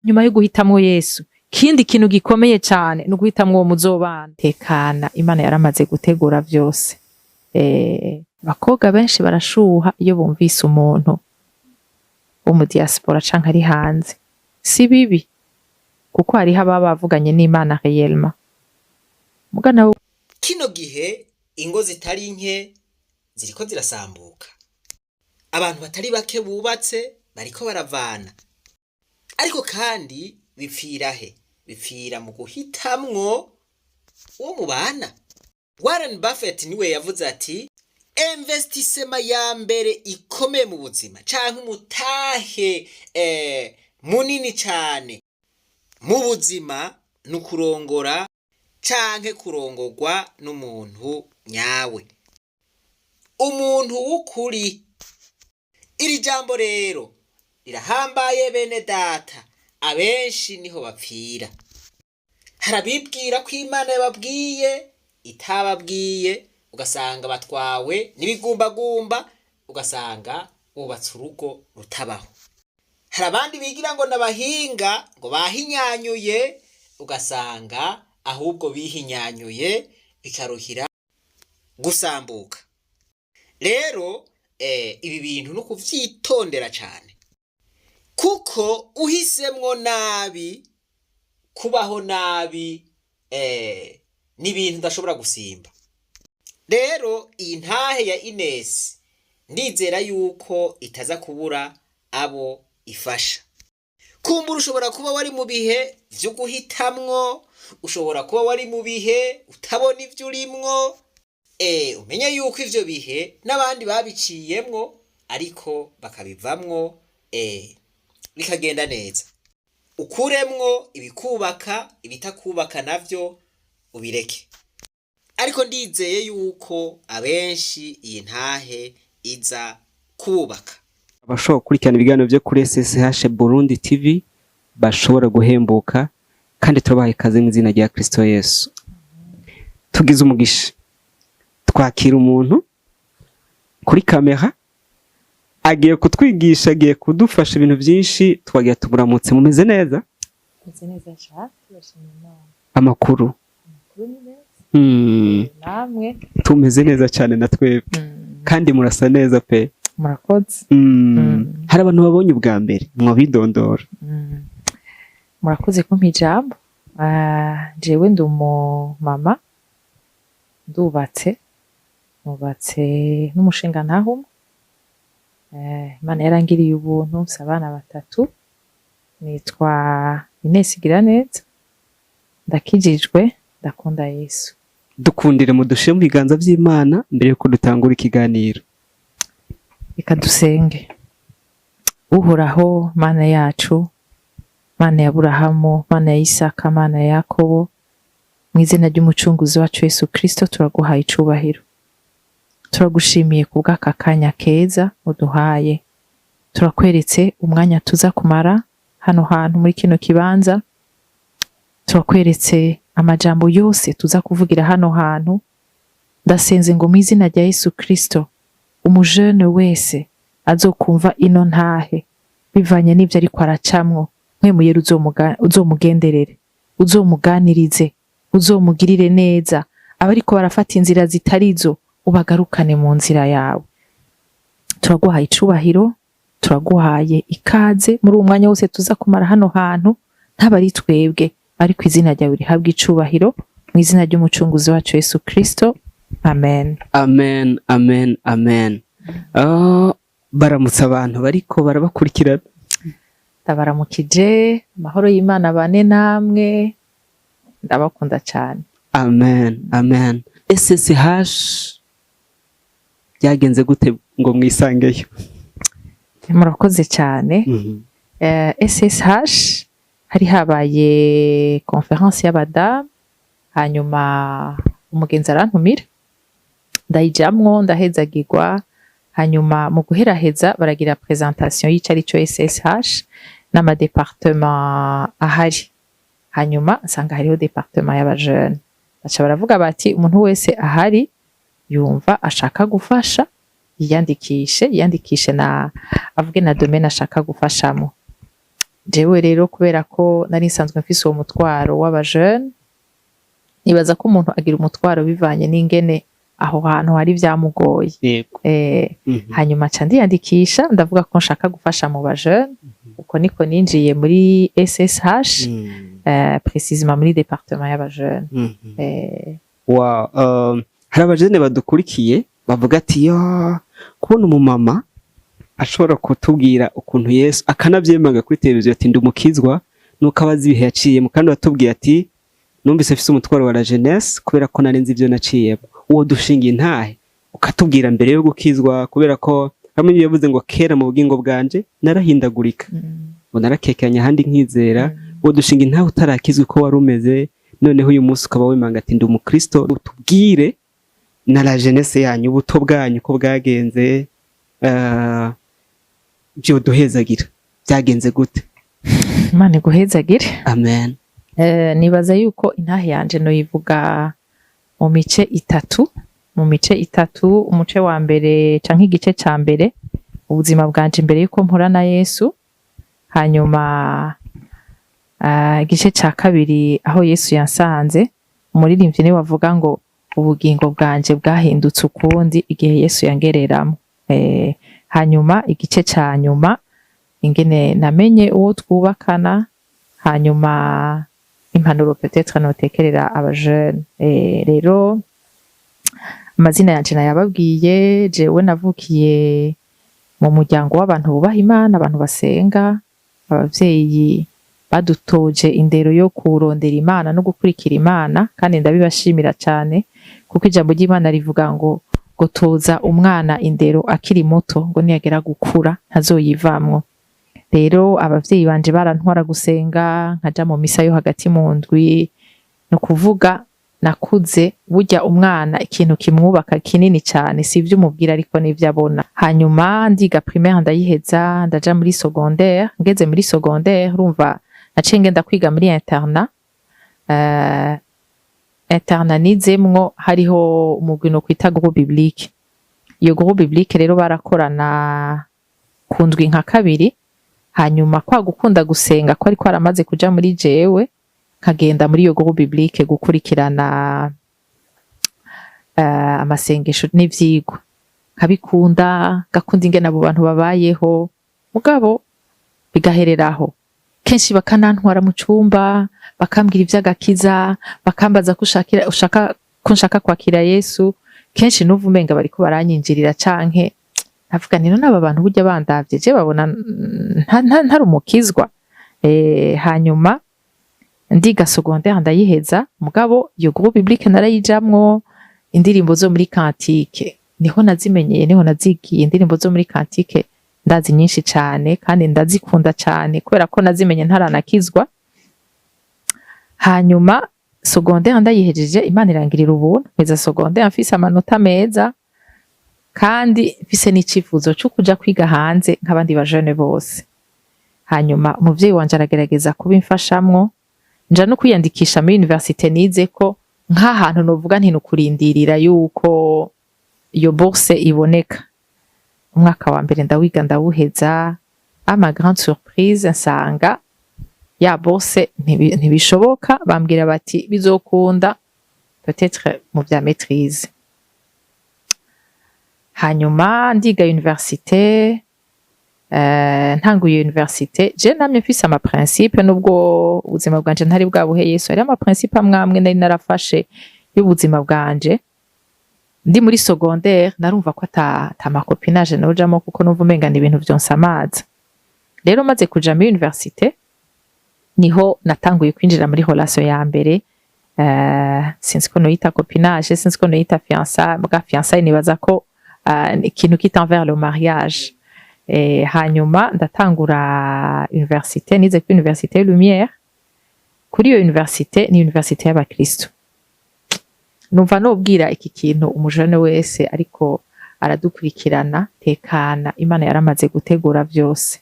nyuma yo guhitamwo Yesu kindi kintu gikomeye cyane no guhitamwo uwo muzobana tekana. Imana yaramaze gutegura byose. Abakobwa benshi barashuha iyo bumvise umuntu wo mu diaspora canke ari hanze, si bibi kuko hariho ababa bavuganye n'Imana réellement. Mugana kino gihe ingo zitari nke ziriko zirasambuka, abantu batari bake bubatse bariko baravana, ariko kandi bipfirahe? Bipfira mu guhitamwo uwo mubana. Warren Buffett niwe yavuze ati investissement ya mbere ikomeye mu buzima canke umutahe munini cane mu buzima ni kurongora canke kurongorwa n'umuntu nyawe, umuntu w'ukuri. Iri jambo rero rirahambaye bene data, abenshi niho bapfira. Harabibwira ko Imana yababwiye itababwiye, ugasanga batwawe n'ibigumbagumba, ugasanga bubatse urugo rutabaho. Hari abandi bigira ngo nabahinga ngo bahinyanyuye, ugasanga ahubwo bihinyanyuye bikaruhira gusambuka. Rero ibi bintu no kuvyitondera cyane, kuko uhisemwo nabi, kubaho nabi ni ibintu udashobora gusimba. Rero iyi ntahe ya Ines ndizera yuko itaza kubura abo ifasha. Kumbura ushobora kuba wari mu bihe vyo guhitamwo, ushobora kuba wari mu bihe utabona ivyo urimwo, umenye yuko ivyo bihe n'abandi babiciyemwo ariko bakabivamwo bikagenda neza. Ukuremwo ibikubaka, ibitakubaka navyo ubireke. Ariko ndizeye yuko abenshi iyi ntahe iza kubaka. Abashobora gukurikirana ibiganiro byo kuri SSH Burundi TV bashobora guhembuka, kandi turabaha ikaze mu izina rya Kristo Yesu. Tugize umugisha twakira umuntu kuri kamera, agiye kutwigisha, agiye kudufasha ibintu byinshi. Twagiye tumuramutse. Mumeze neza? meze neza cyane, turashimira Imana. Amakuru Ni neza. Namwe tumeze neza cyane na twebwe, kandi murasa neza pe. murakoze. Hari abantu babonye ubwa mbere, mwabidondora. Murakoze kumpa ijambo. Jewe ndi umumama, ndubatse n'umushinga ntahumwe. Imana yarangiriye ubuntu, mfise abana 3. Nitwa Ines Giraneza, ndakijijwe, ndakunda Yesu. Dukundire mudushe mu biganza by'Imana mbere yuko dutangura ikiganiro. Reka dusenge. Uhoraho Mana yacu, Mana ya Aburahamu, Mana ya Isaka, Mana ya Yakobo, mu izina ry'umucunguzi wacu Yesu Kristo turaguhaye icubahiro. Turagushimiye kubw'aka kanya keza uduhaye. Turakweretse umwanya tuza kumara hano hantu muri kino kibanza. Turakweretse amajambo yose tuza kuvugira hano hantu. Ndasenze ngo mu izina rya Yesu Kristo umujene wese azokumva ino ntahe bivanye n'ivyo ariko aracamwo, mwemuyera uzomugenderere, uzomuganirize, uzomugirire neza. Abariko barafata inzira zitarizo ubagarukane mu nzira yawe. Turaguhaye icubahiro, turaguhaye ikaze muri uwo mwanya wose tuza kumara hano hantu. Ntabari twebwe, ariko izina ryawe rihabwe icubahiro mu izina ry'umucunguzi wacu Yesu Kristo. Amen. Amen, amen, amen. Baramutse abantu bariko barabakurikirana. Ndabaramukije, amahoro y'Imana bane namwe, ndabakunda cyane. Amen, amen. SSH byagenze gute ngo mwisangeyo? Murakoze cyane. SSH hari habaye conference y'abadamu, hanyuma umugenzi arantumira, ndayijamwo, ndahezagirwa. Hanyuma mu guheraheza baragira presentation y'icari cyo SSH n'amadepartement ahari. Hanyuma nsanga hariho departement y'abajene. Baca baravuga bati umuntu wese ahari yumva ashaka gufasha yiyandikishe na avuge na domaine ashaka gufashamo. jewe rero kubera ko nari nsanzwe mfise uwo mutwaro w'abajeune, nibaza ko umuntu agira umutwaro bivanye n'ingene aho hantu hari vyamugoye. yego Hanyuma ca ndiyandikisha ndavuga ko nshaka gufasha mu bajeune, uko niko ninjiye muri SSH, précisément muri département y'abajeune. Hari abajene badukurikiye bavuga ati yo kubona umumama ashobora kutubwira ukuntu Yesu akanavyemanga kuri televiziyo ati ndi umukizwa nuko abazi ibihe yaciyemo, kandi batubwiye ati numvise afise umutwaro wa la jeunesse kubera ko narenze ivyo naciyemo. Uwo dushingiye intahe ukatubwira mbere yo gukizwa, kubera ko hamwe yavuze ngo kera mu bugingo bwanje narahindagurika ngo narakekanya ahandi nkizera. Uwo dushinga intahe utarakizwe ko wari umeze, noneho uyu munsi ukaba wemanga ati ndi umukristo. Utubwire na la jeunesse yanyu, ubuto bwanyu ko bwagenze, byo duhezagira byagenze gute? Imana iguhezagire. Amen. Nibaza yuko intahe yanje noyivuga mu mice itatu. Umuce wa mbere canke igice ca mbere, ubuzima bwanje imbere yuko mpura na Yesu. Hanyuma igice ca kabiri aho Yesu yansanze. Umuririmbyi niwe wavuga ngo ubugingo bwanje bwahindutse ukundi igihe Yesu yangereramo. Hanyuma igice ca nyuma ingene namenye uwo twubakana, hanyuma impanuro peut-être notekerera abajeune. Rero amazina yanje nayababwiye, jewe navukiye mu muryango w'abantu bubaha Imana, abantu basenga. Abavyeyi badutoje indero yo kurondera Imana no gukurikira Imana, kandi ndabibashimira cyane kuko ijambo ry'Imana rivuga ngo toza umwana indero akiri muto ngo niyagera gukura ntazoyivamwo. Rero abavyeyi banje barantwara gusenga, nkaja mu misa yo hagati mu ndwi. No kuvuga nakuze burya umwana ikintu kimwubaka kinini cyane, si ivyo umubwira ariko n'ivyo abona. Hanyuma ndiga primaire ndayiheza, ndaja muri secondaire. Ngeze muri secondaire urumva naciye ngenda kwiga muri internat. Internat nizemwo hariho umugwi no kwita groupe biblique. Iyo groupe biblique rero barakorana kundwi nka kabiri. Hanyuma kwa gukunda gusenga ko ariko aramaze kuja muri jewe, kagenda muri iyo groupe biblique gukurikirana amasengesho n'ivyigwa. Kabikunda, gakunda ingene abo bantu babayeho, mugabo bigahereraho. Kenshi bakanantwara mu cumba, bakambwira ivy'agakiza, bakambaza ko nshaka kwakira Yesu. Kenshi nuva umenga bariko baranyinjirira canke navuga nino n'aba bantu burya bandavye je babona ntari umukizwa. Hanyuma ndiga secondaire ndayiheza, mugabo iyo groupe biblique narayijamwo. Indirimbo zo muri kantike niho nazimenyeye, niho nazigiye. Indirimbo zo muri kantike ndazi nyinshi cyane kandi ndazikunda cyane kubera ko nazimenye ntaranakizwa. Hanyuma secondaire ndayihejeje, Imana irangirira ubuntu, mpeza secondaire mfise amanota meza kandi mfise n'icifuzo cyo kuja kwiga hanze nk'abandi bajeune bose. Hanyuma umuvyeyi wanje aragerageza kubimfashamwo, nja no kwiyandikisha muri université nize ko nk'ahantu novuga nti nukurindirira yuko iyo bourse iboneka. Umwaka wa mbere ndawiga ndawuheza, ama grande surprise nsanga ya bourse ntibishoboka. Bambwira bati bizokunda peut-être mu bya maîtrise. Hanyuma ndiga université. Ntanguye université je namye mfise ama principe, nubwo ubuzima bwanje ntari bwabuhe Yesu, ari ama principe amwamwe nari narafashe y'ubuzima bwanje. Ndi muri secondaire narumva ko ata makopinage nojamo kuko numva umenga ni ibintu vyonsamaza. Rero maze kuja muri université niho natanguye kwinjira muri relation ya mbere. Sinzi ko noyita copinage, sinzi ko noyita fiançailles, muga fiançailles nibaza ko ikintu kita vers le mariage. Hanyuma ndatangura université, nize ku université Lumière. Kuri iyo université ni université y'abakristo. Numva nobwira iki kintu umujane wese ariko aradukurikirana, tekana, Imana yaramaze gutegura vyose.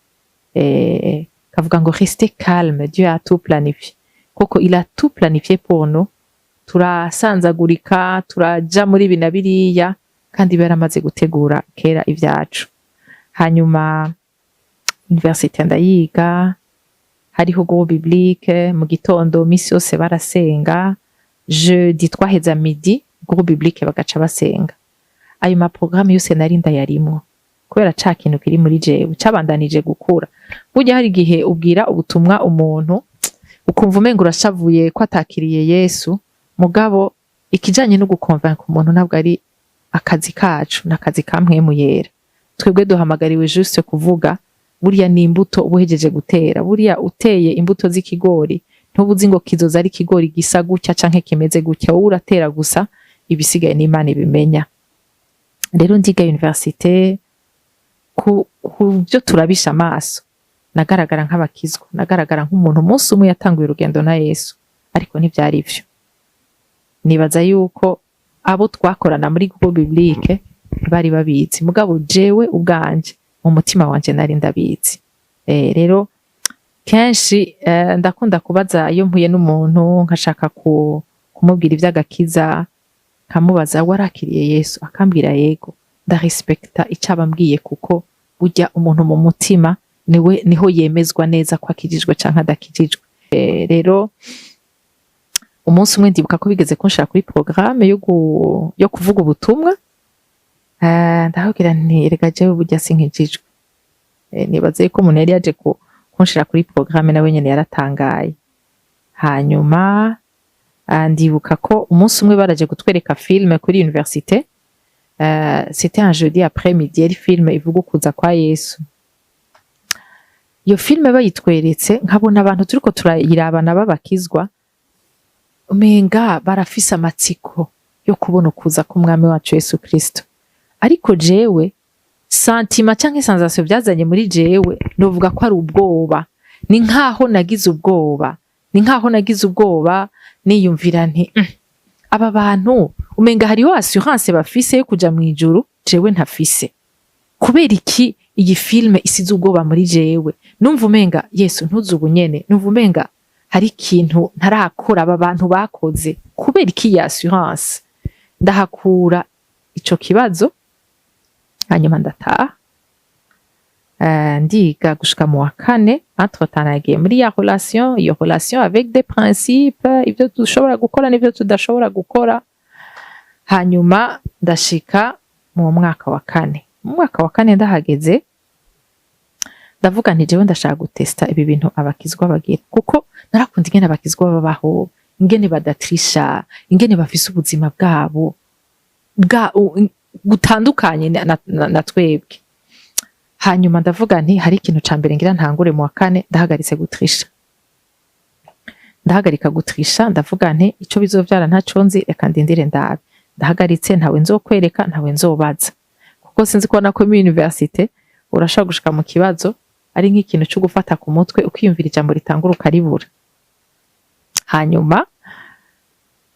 Kavuga ngo restez calme, Dieu a tout planifié. Koko il a tout planifié pour nous. Turasanzagurika, turaja muri binabiriya kandi baramaze gutegura kera ivyacu. Hanyuma université ndayiga, hariho groupe biblique mu gitondo misi yose barasenga, jeudi twaheza midi groupe biblique bagaca basenga. Ayo ma programme yose nari ndayarimwo kubera ca kintu kiri muri jewe cabandanije gukura. Burya hari igihe ubwira ubutumwa umuntu ukumva umenga urashavuye ko atakiriye Yesu, mugabo ikijanye no gukonvinka umuntu ntabwo ari akazi kacu, n'akazi ka mpwemu yera. Twebwe duhamagariwe juste kuvuga buriya ni imbuto ubuhejeje gutera. Buriya uteye imbuto z'ikigori ntubuzi ngo kizoza ari ikigori gisa gutya canke kimeze gutya, wowe uratera gusa, ibisigaye n'Imana ibimenya. Rero ndiga universite ku byo turabisha amaso nagaragara nk'abakizwa, nagaragara nk'umuntu umunsi umwe yatanguye urugendo na Yesu, ariko ntivyari ivyo. Nibaza yuko abo twakorana muri groupe biblique bari babizi, mugabo jewe ubwanje mu mutima wanje nari ndabizi. Rero kenshi ndakunda kubaza iyo mpuye n'umuntu nkashaka kumubwira ivy'agakiza, nkamubaza warakiriye Yesu, akambwira yego, ndarespekta icabambwiye kuko burya umuntu mu mutima niho yemezwa neza ko akijijwe canke adakijijwe. Rero umunsi umwe ndibuka ko bigeze kunshira kuri programme yo kuvuga ubutumwa, ndahabwira nti erega jewe burya sinkijijwe. Nibaze ko umuntu yari yaje kunshira kuri programme nawe nyene yaratangaye. Hanyuma ndibuka ko umunsi umwe baraje kutwereka filme kuri université. C'était un jeudi après-midi, yari filme ivuga ukuza kwa Yesu. Iyo filme bayitweretse nkabona abantu turiko turayirabana babakizwa, umenga barafise amatsiko yo kubona ukuza k'umwami wacu Yesu Kristo. Ariko jewe sentiment canke sensation byazanye muri jewe novuga ko ari ubwoba. Ni nkaho nagize ubwoba, niyumvira nti aba bantu umenga hariho assurance bafise yo kuja mu ijuru, jewe ntafise. Kubera iki iyi filme isize ubwoba muri jewe? Numva umenga Yesu ntuzi ubunyene, numva umenga hari ikintu ntarakora aba bantu bakoze. Kubera iki ya assurance? Ndahakura ico kibazo, hanyuma ndataha. Ndiga gushika mu wa kane, entre-temps nagiye muri iyo relation avec des principes, ivyo dushobora gukora n'ivyo tudashobora gukora. Hanyuma ndashika mu mwaka wa kane. Mu mwaka wa kane ndahageze, ndavuga nti jewe ndashaka gutesta ibi bintu abakizwa bagira, kuko narakunda ingene abakizwa babaho, ingene badatrisha, ingene bafise ubuzima bwabo gutandukanye na twebwe. Hanyuma ndavuga nti hari ikintu ca mbere ngira ntangure mu wa kane, ndahagarika gutrisha, ndavuga nti ico bizovyara ntaco nzi, reka ndindire ndabe. Ndahagaritse, ntawe nzokwereka, ntawe nzobaza, kuko sinzi ko na muri universite urashaka gushika mu kibazo ari nk'ikintu cyo gufata ku mutwe, ukiyumvira ijambo ritangura ukaribura. Hanyuma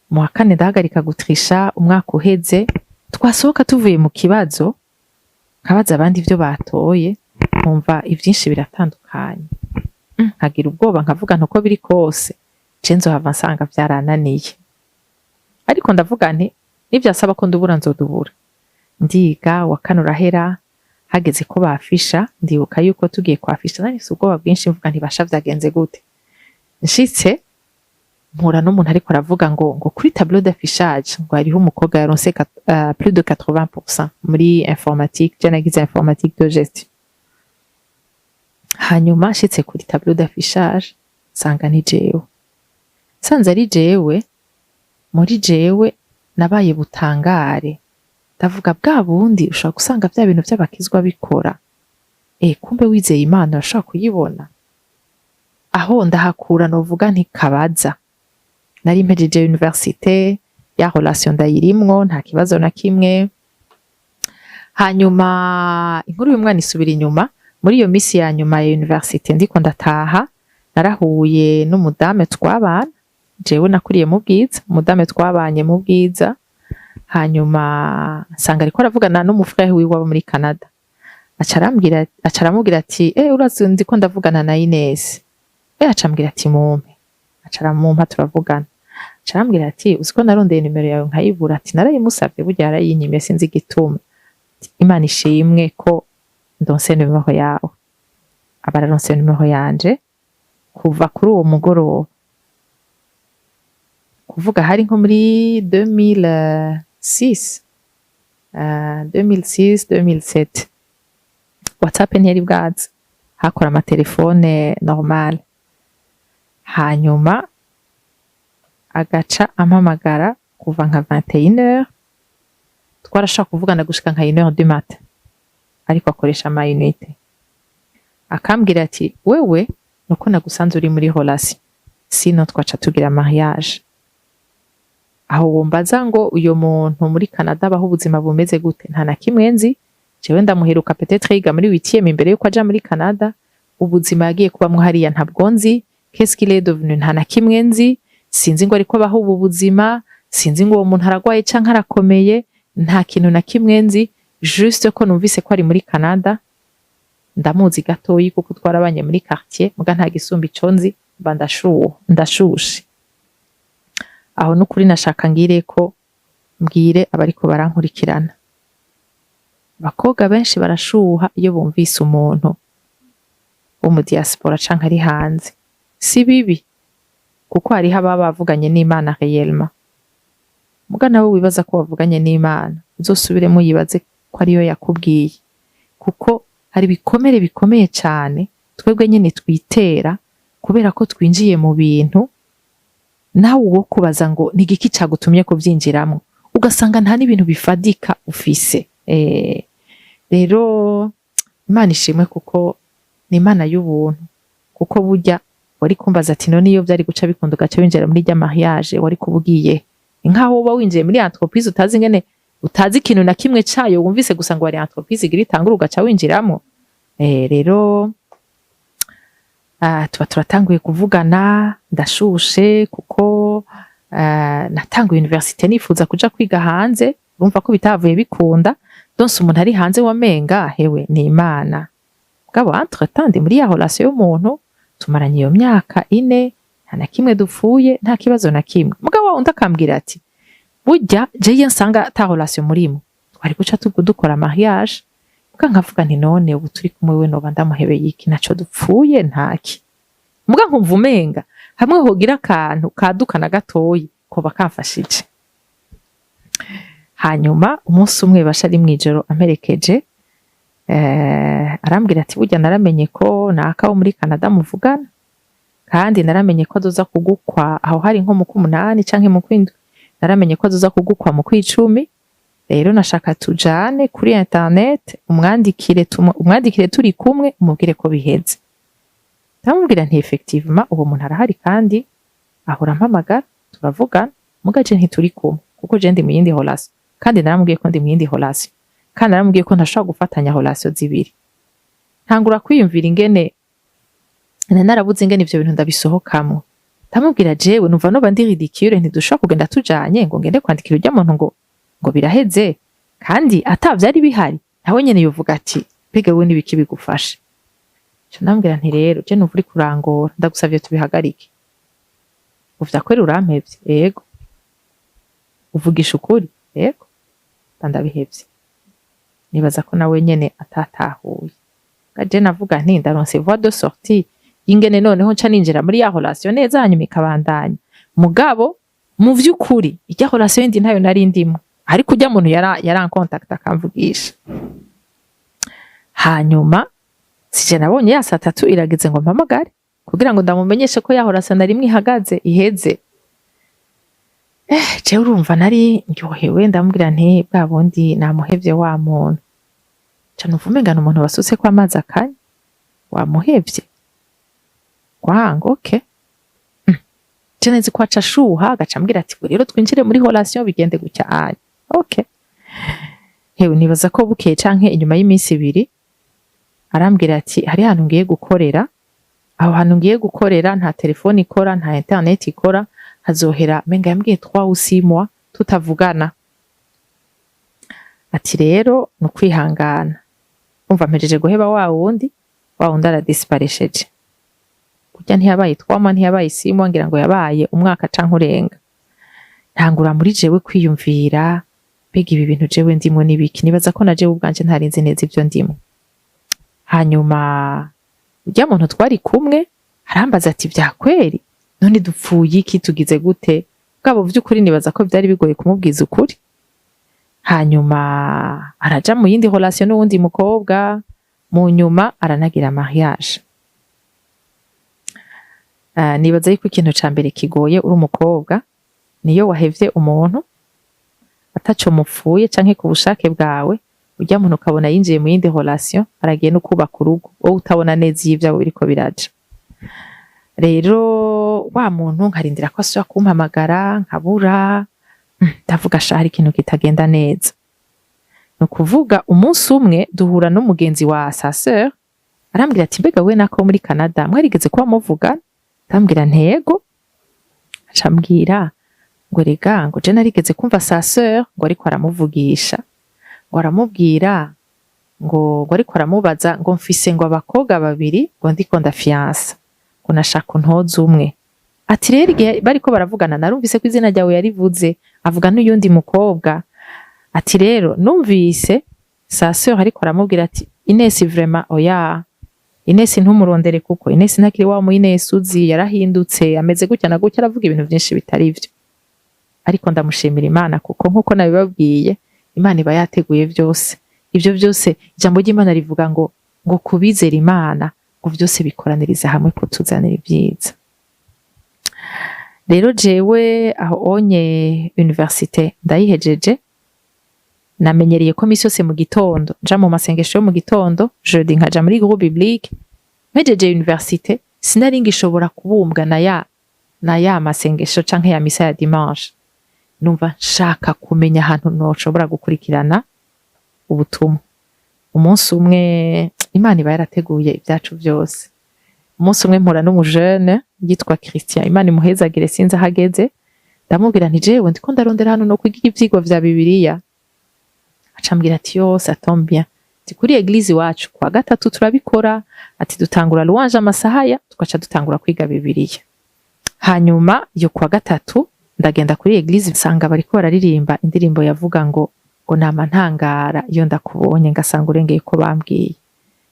mu wa kane ndahagarika gutrisha, umwaka uheze, twasohoka tuvuye mu kibazo, nkabaza abandi ivyo batoye, nkumva ivyinshi biratandukanye. Nkagira ubwoba, nkavuga ntuko biri kose je nzohava nsanga vyarananiye. Ariko ndavuga nti nivyasaba ko ndubura nzodubura. Ndiga wa kane urahera, hageze ko bafisha, ndibuka yuko tugiye kwafisha nahise ubwoba bwinshi, mvuga nti basha vyagenze gute. Nshitse mpura n'umuntu ariko aravuga ngo kuri tableau d'affichage ngo hariho umukobwa yaronse plus de 80% muri informatique, je nagize informatique de gestion. Hanyuma nshitse kuri tableau d'affichage nsanga ni jewe. Sanze ari jewe, muri jewe nabaye butangare. Ndavuga bwa bundi ushobora gusanga bya bintu by'abakizwa bikora. Kumbe wizeye Imana urashobora kuyibona. Aho ndahakura novuga nti kabaza. Nari mpejeje universite, ya relation ndayirimwo, nta kibazo na kimwe. Hanyuma inkuru y'umwana isubira inyuma, muri iyo misi ya nyuma ya universite ndiko ndataha, narahuye n'umudame twabana, jewe nakuriye mu Bwiza, umudame twabanye mu Bwiza. Hanyuma nsanga ariko aravugana n'umufrère wiwe muri Canada. Acaramubwira ati urazi ndiko ndavugana na Ines. Acambwira ati mumpe. Acaramumpa turavugana. Acarambwira ati uziko narondeye nimero yawe nkayibura, ati narayimusavye burya yarayinyimye sinzi igituma. Imana ishimwe ko ndonse nimero yawe. Abararonse nimero yanje. kuva kuri uwo mugoroba, kuvuga hari nko muri 2006 2007 WhatsApp ntiyari bwaza, hakora amatelefone normal. Hanyuma agaca ampamagara kuva nka 21h, twarashaka kuvugana gushika nka 1h du matin, ariko akoresha amayinite. Akambwira ati wewe nuko nagusanze uri muri relation, sino twaca tugira mariage. Aho wumbaza ngo uyo muntu muri Canada baho ubuzima bumeze gute, nta na kimwe nzi. Jewe ndamuheruka peut-être yiga muri 8e imbere yuko aja muri Canada. Ubuzima yagiye kubamwo hariya ntabwo nzi. Qu'est-ce qu'il est devenu, nta na kimwe nzi. Sinzi ngo ariko baho ubu buzima, sinzi ngo uwo muntu aragwaye canke arakomeye, nta kintu na kimwe nzi. Juste ko numvise ko ari muri Canada, ndamuzi gatoyi kuko twarabanye muri quartier, muga nta gisumba ico nzi, mba ndashushe. Aho nukuri nashaka ngire ko mbwire abariko barankurikirana. Bakobwa benshi barashuha iyo bumvise umuntu wo mu diaspora canke ari hanze. Si bibi kuko hariho ababa bavuganye n'Imana réellement. Muga nawe wibaza ko wavuganye n'Imana, uzosubiremo yibaze ko ariyo yakubwiye, kuko hari bikomere bikomeye cyane twebwe nyene twitera kubera ko twinjiye mu bintu nawe wo kubaza ngo nigiki cagutumye kuvyinjiramo, ugasanga nta n'ibintu bifadika ufise. Rero Imana ishimwe kuko ni Imana y'ubuntu, kuko burya wari kumbaza ati none iyo vyari guca bikunda ugaca winjira muri rya mariage wari kubugiye nkaho uba winjiye muri entreprise utazi ngene, utazi ikintu na kimwe cayo, wumvise gusa ngo ari entreprise igira itangura ugaca winjiramo. Rero tuba turatanguye kuvugana, ndashushe kuko natanguye universite nifuza kuja kwiga hanze, urumva ko bitavuye bikunda. Donse umuntu ari hanze wamenga hewe ni Imana. Mugabo entre temps ndi muri ya relation y'umuntu, tumaranye iyo myaka 4, nta na kimwe dupfuye, nta kibazo na kimwe. Mugabo undi akambwira ati burya je nsanga ta relation murimo, twari guca dukora mariage. Muga nkavuga nti none ubu turi kumwe we noba ndamuhebeye iki, naco dupfuye ntaki. Muga nkumva umenga hamwe hogira akantu kadukana gatoyi ko bakamfashije. Hanyuma umunsi umwe basha ari mwijoro amperekeje, arambwira ati burya naramenye ko naka wo muri Canada muvugana, kandi naramenye ko azoza kugukwa aho hari nko mu 8 canke mu 7, naramenye ko azoza kugukwa mu 10. Rero nashaka tujane kuri internet umwandikire turi kumwe, umubwire ko biheze. Ndamubwira nti effectivement uwo muntu arahari kandi ahora mpamagara turavugana, mugaje ntituri kumwe kuko je ndi mu yindi relation, kandi naramubwiye ko ndi mu yindi relation, kandi naramubwiye ko ntashobora gufatanya relation zibiri. Ntangura kwiyumvira ingene narabuze ingene ivyo bintu ndabisohokamo. Ndamubwira jewe numva no bandi ridicule, ntidushobora kugenda tujanye ngo ngende kwandikira urya muntu ngo biraheze, kandi atavyari bihari. Nawe nyene yovuga ati mbega we nibiki bigufashe. Cyo ndambwira nti rero je numva uri kurangora, ndagusavye tubihagarike. Uvya kweri urampevye? Yego. Uvugisha ukuri? Yego. Ndabihevye. Nibaza ko nawe nyene atatahuye. Gaje navuga nti ndaronse voie de sortie ingene noneho nca ninjira muri ya relation neza, hanyuma ikabandanya. Mugabo mu vy'ukuri irya relation yindi ntayo nari ndimo, ariko urya muntu yarancontact akamvugisha. Hanyuma sije nabonye ya saa 3 irageze ngo mpamagare kugira ngo ndamumenyeshe ko ya relation nari mwihagaze iheze. Je urumva nari ndyohewe, ndamubwira nti bwa bundi namuhevye wa muntu. Ca nuvumengana umuntu wasutse kwa amazi akanya, wamuhevye wango. Okay. Je nzi ko aca shuha, agaca ambwira ati rero twinjire muri relation bigende gutya anye. Okay. Hewe nibaza ko bukeye canke inyuma y'iminsi 2 arambwira ati hari hantu ngiye gukorera, aho hantu ngiye gukorera nta telefone ikora, nta internet ikora, hazohera menga yambwiye 3 ou 6 mois tutavugana. Ati rero no kwihangana, umva mpejeje guheba wa wundi aradisparaisheje. Kujya ntiyabaye 3 mois, ntiyabaye 6 mois, ngira ngo yabaye umwaka canke urenga. Ntangura muri jewe kwiyumvira mbega ibi bintu jewe ndimo nibiki, nibaza ko naje ubwanje ntarinzi neza ivyo ndimo. Hanyuma urya muntu twari kumwe arambaza ati vyakweri none dupfuye iki tugize gute bwabo vy'ukuri nibaza ko vyari bigoye kumubwiza ukuri. Hanyuma araja mu yindi relation n'uwundi mukobwa, mu nyuma aranagira mariage. Nibaza yuko ikintu ca mbere kigoye uri umukobwa niyo wahevye umuntu ataco mupfuye canke ku bushake bwawe, urya muntu ukabona yinjiye mu yindi relation aragiye no kubaka urugo, wowe utabona neza iyo ivyawe biriko biraja. Rero wa muntu nkarindira ko asubira kumpamagara nkabura, ndavuga sha hari ikintu kitagenda neza. No kuvuga umunsi umwe duhura n'umugenzi wa sa sœur, arambwira ati mbega we nako muri Canada mwarigeze kuba muvuga? Ndambwira ntego. Acambwira ngo rega ngo je narigeze kumva sa sœur ngo ariko aramuvugisha, ngo aramubwira ngo ariko aramubaza ngo mfise ngo abakobwa babiri ngo ndiko ndafiansa, ngo nashaka untoza umwe. Ati rero igihe bariko baravugana narumvise ko izina ryawe yarivuze, avuga n'uyundi mukobwa. Ati rero numvise sa sœur ariko aramubwira ati Ines vraiment oya, Ines ntumurondere kuko Ines ntakiri wa mu Ines uzi, yarahindutse ameze gutya na gutya, aravuga ibintu byinshi bitari ivyo. Ariko ndamushimira Imana kuko nkuko nabibabwiye Imana iba yateguye byose. Ivyo byose ijambo ry'Imana rivuga ngo kubizera Imana ngo byose bikoraniriza hamwe kutuzanira ibyiza. Rero jewe aho onye universite ndayihejeje, namenyereye ko misi yose mu gitondo nja mu masengesho yo mu gitondo, jeudi nkaja muri groupe biblique. Mpejeje universite sinari ngishobora kubumbwa na ya masengesho canke ya misa ya dimanche. Numva nshaka kumenya ahantu noshobora gukurikirana ubutumwa. Umunsi umwe Imana iba yarateguye ibyacu byose. Umunsi umwe mpura n'umujene yitwa Christian, Imana imuhezagire sinzi ahageze, ndamubwira nti jewe ndiko ndarondera hano no kwiga ivyigwa vya Bibiliya. Acambwira ati yo ça tombe bien, kuri eglise wacu kwa gatatu turabikora, ati dutangura louange amasahaya tugaca dutangura kwiga Bibiliya. Hanyuma yo kwa gatatu ndagenda kuri eglise nsanga bariko bararirimba indirimbo yavuga ngo nama ntangara iyo ndakubonye, ngasanga urengeye ko bambwiye.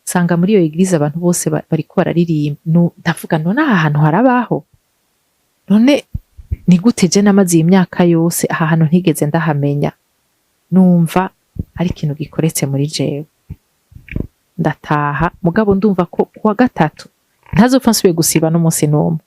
Sanga muri iyo eglise abantu bose bariko bararirimba, ndavuga none aha hantu harabaho, none ni gute je namaze imyaka yose aha hantu ntigeze ndahamenya. Numva ari ikintu gikoretse muri jewe, ndataha mugabo ndumva ko kuwa gatatu ntazopfa nsubiye gusiba n'umunsi n'umwe.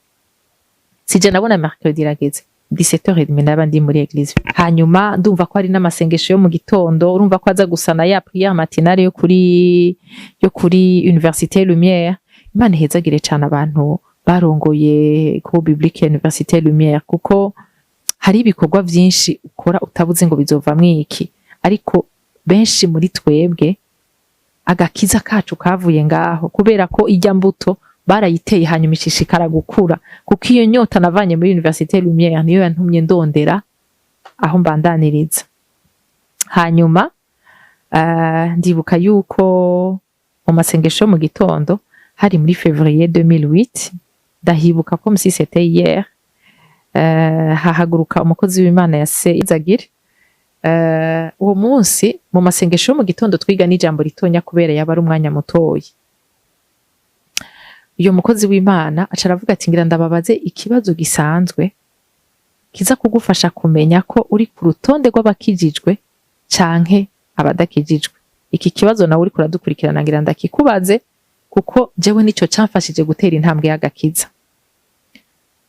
Sije nabona mercredi irageze 17h30 ndaba ndi muri eglise. Hanyuma ndumva ko hari n'amasengesho yo mu gitondo, urumva ko aza gusana ya prière matinale yo kuri Université Lumière. Imana ihezagire cyane abantu barongoye ko biblique Université Lumière, kuko hari ibikorwa byinshi ukora utabuze ngo bizovamwo iki, ariko benshi muri twebwe agakiza kacu kavuye ngaho, kubera ko ijya mbuto barayiteye hanyuma ishishikara gukura. Kuko iyo nyota navanye muri Université Lumière niyo yantumye ndondera aho mbandaniriza. Hanyuma ndibuka yuko mu masengesho mu gitondo hari muri février 2008, ndahibuka ko si c'était hier, hahaguruka umukozi w'Imana ya se Izagire. Uwo munsi mu masengesho mu gitondo twiga n'ijambo ritonya kubera yaba ari umwanya mutoyi. Iyo mukozi w'Imana aca aravuga ati ngira ndababaze ikibazo gisanzwe kiza kugufasha kumenya ko uri ku rutonde rw'abakijijwe canke abadakijijwe. Iki kibazo nawe uri kuradukurikirana ngira ndakikubaze kuko jewe nico camfashije gutera intambwe y'agakiza.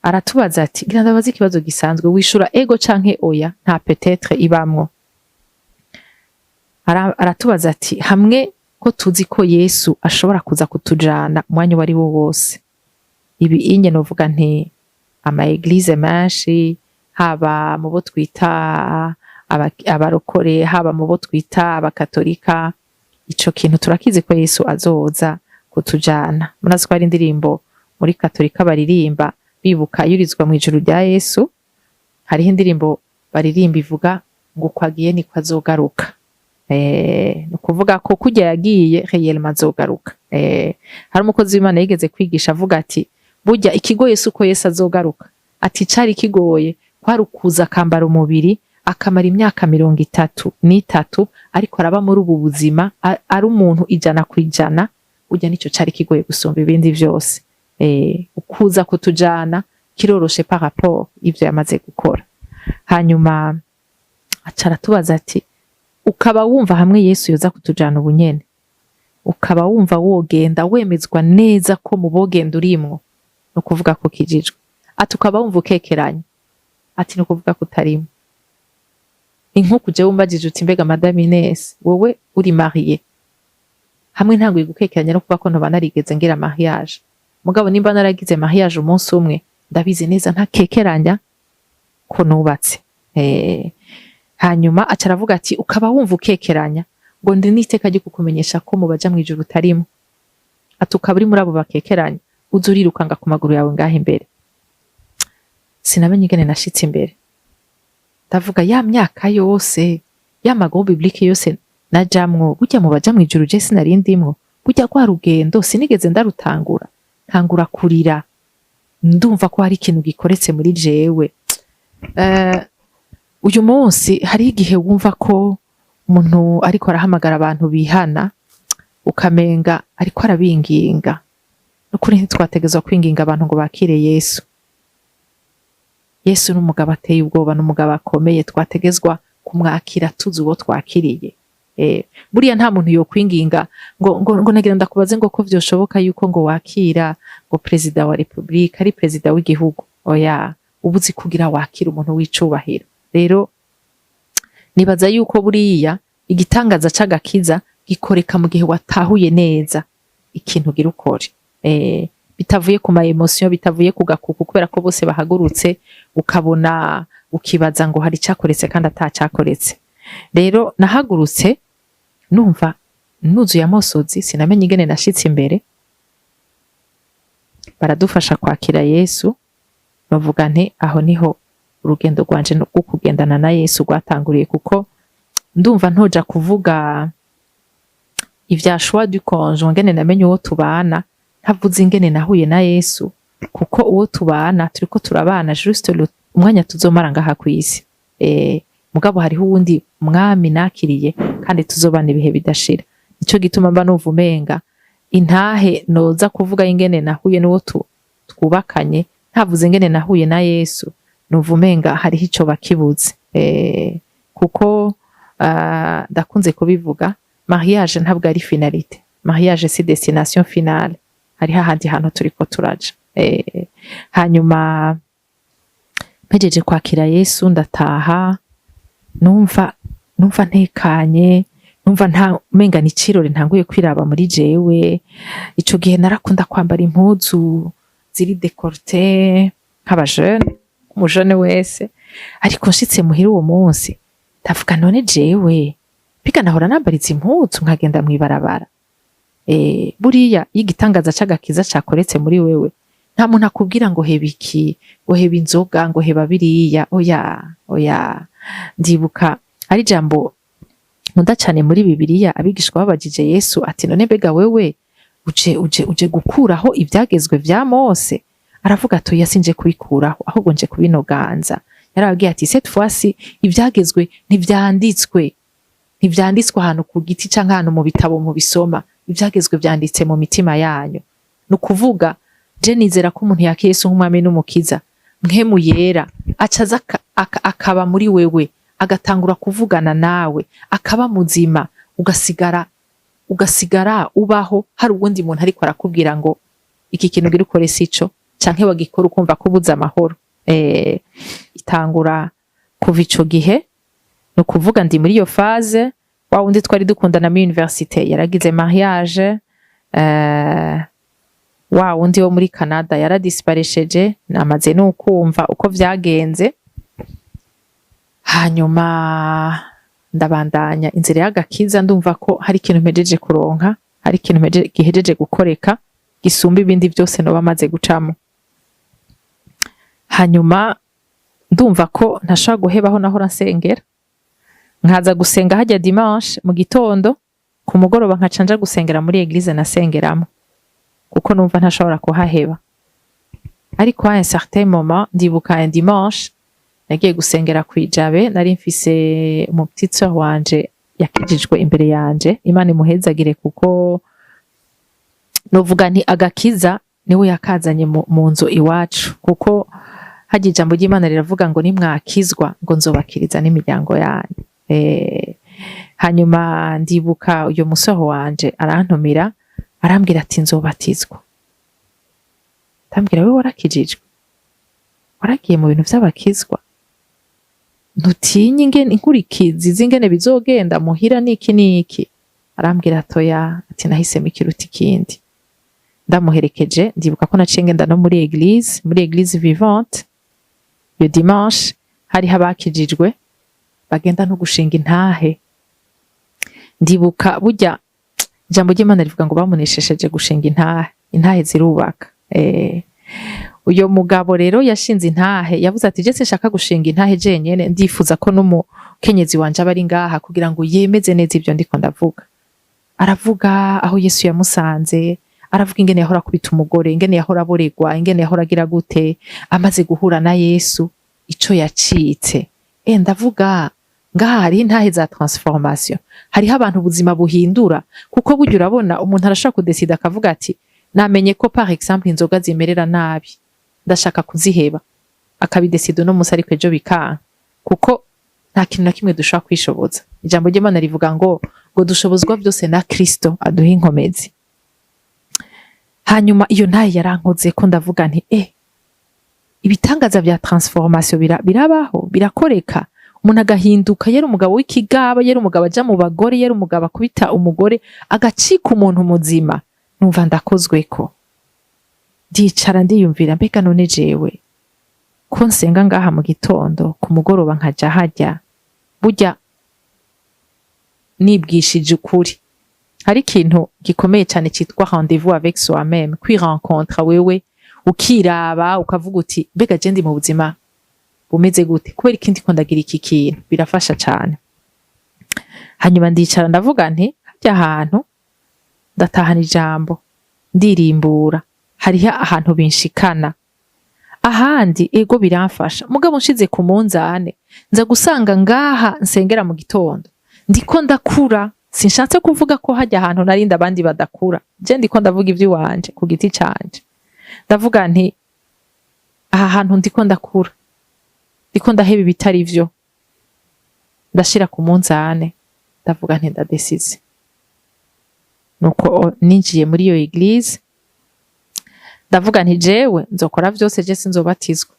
Aratubaza ati ngira ndabaze ikibazo gisanzwe, wishura ego canke oya, nta peut-être ibamwo. Aratubaza ati hamwe ko tuzi ko Yesu ashobora kuza kutujana umwanya wari wo wose, ibi inye novuga nti ama eglise menshi, haba mu bo twita abarokore, haba mu bo twita abakatolika, ico kintu turakizi ko Yesu azoza kutujana. Murazi ko ari indirimbo muri katolika baririmba bibuka yurizwa mu ijuru rya Yesu. Hariho indirimbo baririmba ivuga ngo kwagiye ni kwazogaruka. No kuvuga ko kujya yagiye réellement azogaruka. Hari umukozi w'Imana yigeze kwigisha avuga ati burya ikigoye suko Yesu azogaruka. Ati cari kigoye kwari ukuza akambara umubiri akamara imyaka 33 ariko araba muri ubu buzima ari umuntu 100%, urya nico cari kigoye gusumba ibindi vyose. ukuza kutujana kiroroshe par rapport ivyo yamaze gukora. Hanyuma acara tubaza ati ukaba wumva hamwe Yesu yoza kutujana ubunyene, ukaba wumva wogenda wemezwa neza ko mu bogenda urimwo, no kuvuga ko kijijwe. Ati ukaba wumva ukekeranya, ati no kuvuga ko utarimo. Inkuku je umbajije uti mbega Madame Ines wowe uri marié, hamwe ntango gukekeranya no kuvuga ko ntoba narigeze ngira mariage, mugabo nimba naragize mariage umunsi umwe ndabizi neza ntakekeranya ko nubatse. Hanyuma acaravuga ati ukaba wumva ukekeranya ngo ndi niteka ryo kukumenyesha ko mu baja mwijuru utarimo, ati ukaba uri muri abo bakekeranya uzurirukanga ku maguru yawe ngaho imbere. Sinamenye ingene nashitse imbere, ndavuga ya myaka yose ya mago biblique yose najamwo burya mu baja mwijuru je sinarindimwo, burya kwa rugendo sinigeze ndarutangura, ntangura kurira ndumva ko hari ikintu gikoretse muri jewe. Uyu munsi hari igihe wumva ko umuntu ariko arahamagara abantu bihana ukamenga ariko arabinginga, nukuri ntitwategezwa kwinginga abantu ngo bakire Yesu. Yesu n'umugabo ateye ubwoba, n'umugabo akomeye, twategezwa kumwakira tuzi uwo twakiriye. Buriya nta muntu yo kwinginga ngo nagira ndakubaze ngo ko vyoshoboka yuko ngo wakira ngo president wa republika ari president w'igihugu. Oya, ubuzi kugira wakira umuntu w'icubahiro. Rero nibaza yuko buriya igitangaza c'agakiza gikoreka mu gihe watahuye neza ikintu gira ukore, bitavuye ku ma emotion, bitavuye ku gakuku, kubera ko bose bahagurutse ukabona ukibaza ngo hari cyakoretse kandi atacakoretse. Rero nahagurutse numva nuzuye amosozi, sinamenye ingene nashitse imbere. Baradufasha kwakira Yesu, bavuga nti aho niho urugendo rwanje no kugendana na Yesu rwatanguriye, kuko ndumva ntoja kuvuga ivya choix du conjoint ngene namenye uwo tubana ntavuze ingene nahuye na Yesu, kuko uwo tubana turiko turabana juste umwanya tuzomara ngaha kw'isi. Mugabo hariho uwundi mwami nakiriye kandi tuzobana ibihe bidashira. Nico gituma mba numva umenga intahe noza kuvuga ingene nahuye n'uwo twubakanye ntavuze ingene nahuye na Yesu, numva umenga hariho ico bakibuze. Kuko ndakunze kubivuga, mariage ntabwo ari finalité, mariage c'est destination finale. Hariho ahandi hantu turiko turaja. Hanyuma mpejeje kwakira Yesu ndataha, numva ntekanye, numva nta menga nicirore ntanguye kwiraba muri jewe. Ico gihe narakunda kwambara impuzu ziri décolleté nk'abajene, umujene wese, ariko nshitse muhira uwo munsi ndavuga none jewe biga nahora nambariza impuzu nkagenda mwibarabara. Buriya igitangaza c'agakiza cakoretse muri wewe, nta muntu akubwira ngo heba iki, ngo heba inzoga, ngo heba biriya. Oya. Ndibuka ari jambo nkunda cane muri Bibiliya, abigishwa babajije Yesu ati none mbega wewe uje gukuraho ivyagezwe vya Mose? Aravuga ati yasinje kubikuraho, ahubwo nje kubinoganza. Yarababwiye ati cette fois-ci ivyagezwe ntivyanditswe ahantu ku giti canke ahantu mu bitabo mu bisoma, ivyagezwe vyanditse mu mitima yanyu. Nukuvuga je nizera ko umuntu yakira Yesu nk'umwami n'umukiza, mpwemu yera acaza akaba muri wewe, agatangura kuvugana nawe, akaba muzima, ugasigara ubaho hari uwundi muntu ariko arakubwira ngo iki kintu gira ukore sico, canke wagikora ukumva ko ubuze amahoro. Itangura kuva ico gihe, no kuvuga ndi muri iyo phase. Wa wundi twari dukundana muri université yaragize mariage, wa wundi wo muri Canada yaradisparesheje, namaze no kumva uko vyagenze. Hanyuma ndabandanya inzira y'agakiza, ndumva ko hari ikintu mpejeje kuronka, hari ikintu gihejeje gukoreka gisumba ibindi byose no bamaze gucamo. Hanyuma ndumva ko ntashaka guhebaho nahora nsengera, nkaza gusenga hajya dimanche mu gitondo, ku mugoroba nkacanja gusengera muri eglise nasengeramo, kuko numva ntashobora kuhaheba. Ariko à un certain moment ndibuka un dimanche nagiye gusengera kwijabe, nari mfise mu petit sœur wanje yakijijwe imbere yanje, Imana imuhezagire, kuko novuga nti agakiza niwe yakazanye mu nzu iwacu, kuko hagiye ijambo ry'Imana riravuga ngo nimwakizwa ngo nzobakiriza n'imiryango yanyu. Hanyuma ndibuka uyo musoho wanje arantumira arambwira ati nzobatizwa. Ndambwira we warakijijwe? Waragiye mu bintu vy'abakizwa? Ntutinye ingene inkurikizi z'ingene bizogenda muhira niki niki? Arambwira atoya, ati nahisemo ikiruta ikindi. Ndamuherekeje, ndibuka ko naciye ngenda no muri église vivante. Iyo dimanche hari habakijijwe bagenda no gushinga intahe. Ndibuka burya ijambo ry'Imana rivuga ngo bamuneshesheje gushinga intahe zirubaka. Uyo mugabo rero yashinze intahe, yavuze ati je sinshaka gushinga intahe jenyene, ndifuza ko n'umukenyezi wanje aba ari ngaha kugira ngo yemeze neza ibyo ndiko ndavuga. Aravuga aho Yesu yamusanze, aravuga ingene yahora kubita umugore, ingene yahora aboregwa, ingene yahora agira gute, amaze guhura na Yesu ico yacitse. Ndavuga ngaha hari intahe za transformation, hariho abantu ubuzima buhindura, kuko burya urabona umuntu arashaka kudesida akavuga ati namenye ko par exemple inzoga zimerera nabi, ndashaka kuziheba, akabidesida no musi ariko ejo bikanka, kuko nta kintu na kimwe dushaka kwishoboza. Ijambo ry'Imana rivuga ngo dushobozwa byose na Kristo aduha inkomezi. Hanyuma iyo ntaye yarankoze ko ndavuga nti ibitangaza vya transformation birabaho, birakoreka. Umuntu agahinduka, yari umugabo w'ikigaba, yari umugabo aja mu bagore, yari umugabo akubita umugore, agacika umuntu muzima. Numva ndakozweko, ndicara ndiyumvira, mbega none jewe ko nsenga ngaha mu gitondo, ku mugoroba nkaja harya, burya nibwishije ukuri. Hari ikintu gikomeye cyane cyitwa rendez-vous avec soi-même, kwirencontre wewe ukiraba ukavuga uti mbega je ndi mu buzima bumeze gute, kubera ikindi ko ndagira iki kintu, birafasha cyane. Hanyuma ndicara ndavuga nti harya ahantu ndatahana ijambo, ndirimbura, hariho ahantu binshikana, ahandi ego biramfasha, mugabo nshize ku munzane nza gusanga ngaha nsengera mu gitondo ndiko ndakura. Sinshatse kuvuga ko hajya ahantu narinda abandi badakura, je ndiko ndavuga ivy'iwanje ku giti canje. Ndavuga nti aha hantu ndiko ndakura, ndiko ndaheba ibitari vyo, ndashira ku munzane, ndavuga nti ndadesize. Nuko ninjiye muri iyo église, ndavuga nti jewe nzokora vyose, je sinzobatizwa,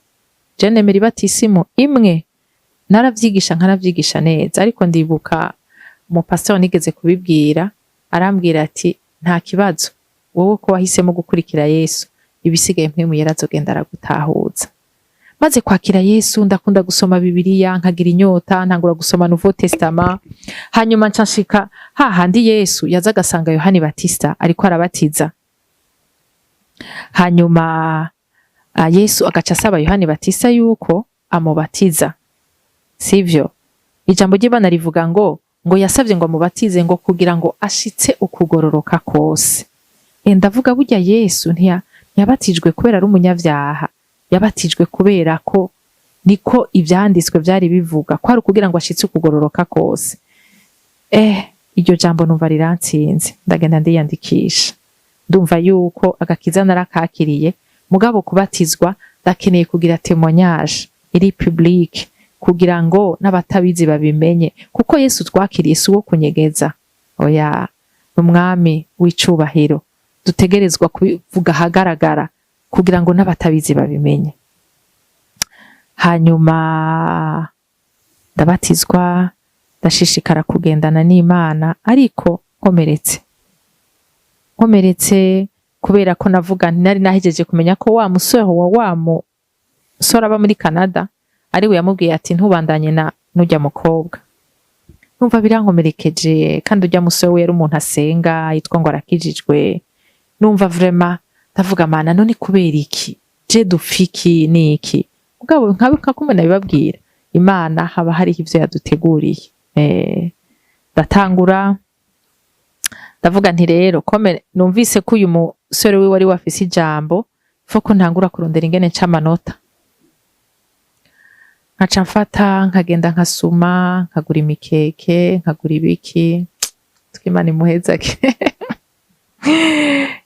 je nemera ibatisimu imwe, naravyigisha nkanavyigisha neza. Ariko ndibuka umupasiteri nigeze kubibwira, arambwira ati nta kibazo, wowe ko wahisemo gukurikira Yesu, ibisigaye mpwemu yarazogenda aragutahuza. Maze kwakira Yesu ndakunda gusoma Bibiliya, nkagira inyota, ntangura gusoma Nouveau Testament. Hanyuma ncanshika hahandi Yesu yaza agasanga Yohani Batista ariko arabatiza. Hanyuma Yesu agaca asaba Yohani Batista yuko amubatiza, sivyo? Ijambo ry'Imana rivuga ngo yasavye ngo amubatize ngo kugira ngo ashitse ukugororoka kose. Ndavuga burya Yesu ntiyabatijwe kubera ari umunyavyaha, yabatijwe kubera ko niko ivyanditswe vyari bivuga, ko ari kugira ngo ashitse ukugororoka kose. Iryo jambo numva rirantsinze, ndagenda ndiyandikisha. Ndumva yuko agakiza narakakiriye, mugabo kubatizwa ndakeneye kugira témoignage iri public, kugira ngo n'abatabizi babimenye, kuko Yesu twakiriye si uwo kunyegeza, oya, n'umwami w'icubahiro, dutegerezwa kuvuga hagaragara kugira ngo n'abatabizi babimenye. Hanyuma ndabatizwa, ndashishikara kugendana n'Imana, ariko nkomeretse kubera ko navuga nari nahejeje kumenya ko wa musore aba muri Canada ariwe yamubwiye ati ntubandanye n'ujya mukobwa. Numva birankomerekeje, kandi ujya musore we yari umuntu asenga, yitwa ngo arakijijwe. Numva vraiment ndavuga Mana, none kubera iki je dufiki niki? Mugabo nkakumwe nabibabwira, Imana haba hari ivyo yaduteguriye. Ndatangura ndavuga nti rero numvise ko uyu musore we wari wafise ijambo, ko ntangura kurondera ingene c'amanota. Nkaca mfata nkagenda nkasuma, nkagura imikeke, nkagura ibiki, twimana imuhezake.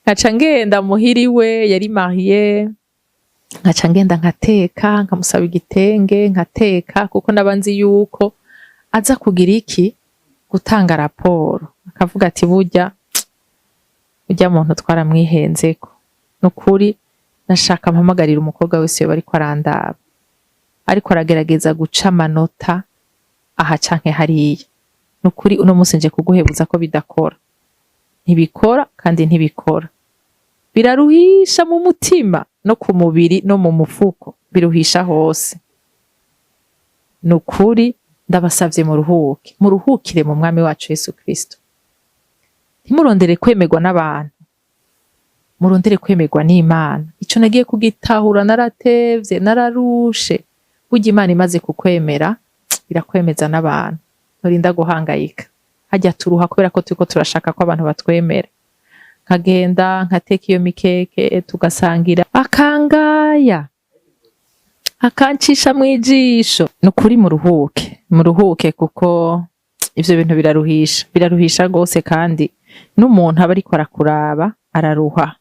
nkaca ngenda muhiriwe yari mariye, nkaca ngenda nkateka, nkamusaba igitenge nkateka, kuko nabanzi yuko aza kugira iki, gutanga raporo, akavuga ati burya muntu twaramwihenzeko. Nukuri nashaka mpamagarira umukobwa wese yoba ariko arandaba, ariko aragerageza guca amanota aha canke hariya. Nukuri uno munsi nje kuguhebuza ko bidakora, ntibikora kandi ntibikora, biraruhisha mu mutima no ku mubiri no mu mufuko, biruhisha hose. Nukuri ndabasavye muruhukire mu mwami wacu Yesu Kristo. Ntimurondere kwemerwa n'abantu, murondere kwemerwa n'Imana. Ico nagiye kugitahura, naratevye, nararushe. Burya Imana imaze kukwemera irakwemeza n'abantu, nturinda guhangayika. Hajya turuha kubera ko turiko turashaka ko abantu batwemera. Nkagenda nkateka iyo mikeke tugasangira, akangaya akancisha mwijisho. Nukuri muruhuke kuko ivyo bintu biraruhisha gose, kandi n'umuntu aba ariko arakuraba araruha.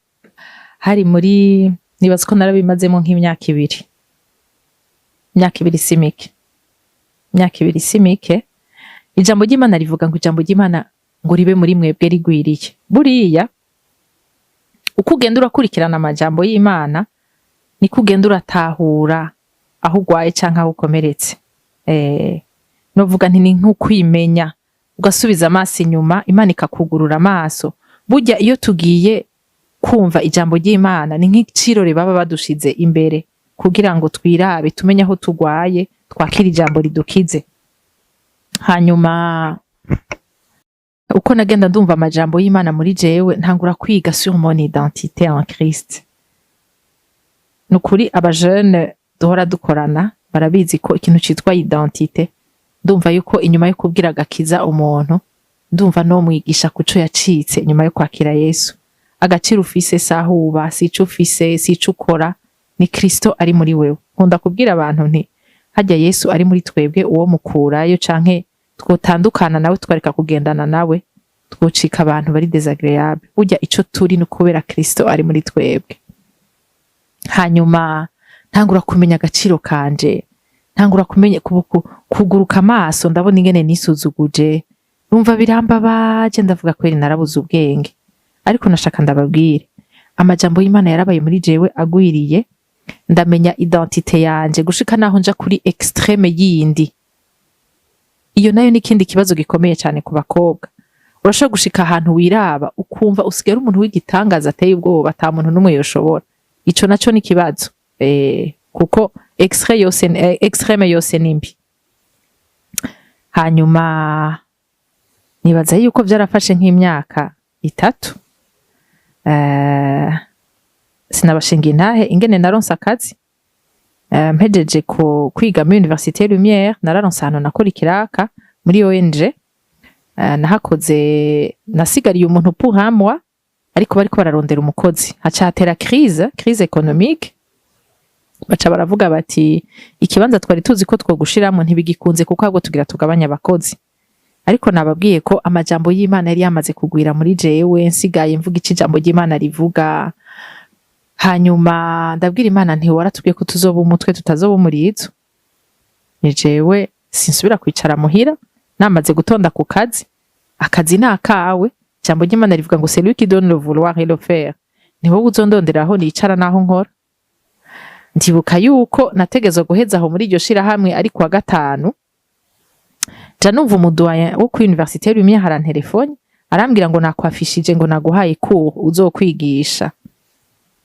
Hari muri, nibaza ko narabimazemo nk'imyaka ibiri simike. Ijambo ry'Imana rivuga ngo ijambo ry'Imana ngo ribe muri mwebwe rigwiriye. Buriya uko ugenda urakurikirana amajambo y'Imana niko ugenda uratahura aho ugwaye canke aho ukomeretse. Novuga nti ni nk'ukwimenya, ugasubiza amaso inyuma, Imana ikakugurura amaso. Burya iyo tugiye kumva ijambo ry'Imana ni nk'icirore baba badushize imbere kugira ngo twirabe, tumenye aho tugwaye, twakira ijambo ridukize. Hanyuma uko nagenda ndumva amajambo y'Imana muri jewe, ntangura kwiga sur mon identité en Christ. Nukuri abajeune duhora dukorana barabizi ko ikintu citwa identité, ndumva yuko inyuma yo kubwira agakiza umuntu, ndumva no mwigisha kuco yacitse inyuma yo kwakira Yesu. Agaciro ufise sahuba, sico ufise, sico ukora, ni Kristo ari muri wewe. Nkunda kubwira abantu nti hajya Yesu ari muri twebwe, uwo mukurayo canke twotandukana nawe twareka kugendana nawe, twocika abantu bari désagréable. Burya ico turi ni kubera Kristo ari muri twebwe. Hanyuma ntangura kumenya agaciro kanje, ntangura kumenya kuguruka amaso, ndabona ingene nisuzuguje, numva birambabaje, ndavuga kweri narabuze ubwenge. Ariko nashaka ndababwire, amajambo y'Imana yarabaye muri jewe agwiriye, ndamenya identité yanje gushika naho nja kuri extreme yindi. Iyo nayo nikindi kibazo gikomeye cyane ku bakobwa. Urashobora gushika ahantu wiraba ukumva usigara umuntu w'igitangaza ateye ubwoba, ata muntu numwe yoshobora. Ico naco ni kibazo. Kuko extreme yose nimbi. Hanyuma nibaza yuko byarafashe nk'imyaka 3. Sinabashinga intahe ingene naronse akazi. Mpejeje kwiga muri Université Lumière, nararonse ahantu nakora ikiraka muri ONG. Nahakoze, nasigariye umuntu pour un mois, ariko bariko bararondera umukozi. Haca hatera crise économique. Baca baravuga bati ikibanza twari tuzi ko twogushiramo ntibigikunze kuko ahubwo tugira tugabanya abakozi. Ariko nababwiye ko amajambo y'Imana yari yamaze kugwira muri jewe, nsigaye mvuga iki jambo ry'Imana rivuga. Hanyuma ndabwira Imana nti waratubwiye ko tuzoba umutwe tutazoba umurizo. Ni jewe sinsubira kwicara muhira, namaze gutonda ku kazi. Akazi nakawe, jambo ry'Imana rivuga ngo celui qui donne le vouloir et le faire. Ni wowe uzondonderaho nicara naho nkora. Ndibuka yuko nategezwe guheza aho muri iryo shira hamwe ari kwa gatanu. Janumva umudoyen wo ku Université Lumière arantelefone, arambwira ngo nakwafishije ngo naguhaye cours uzokwigisha.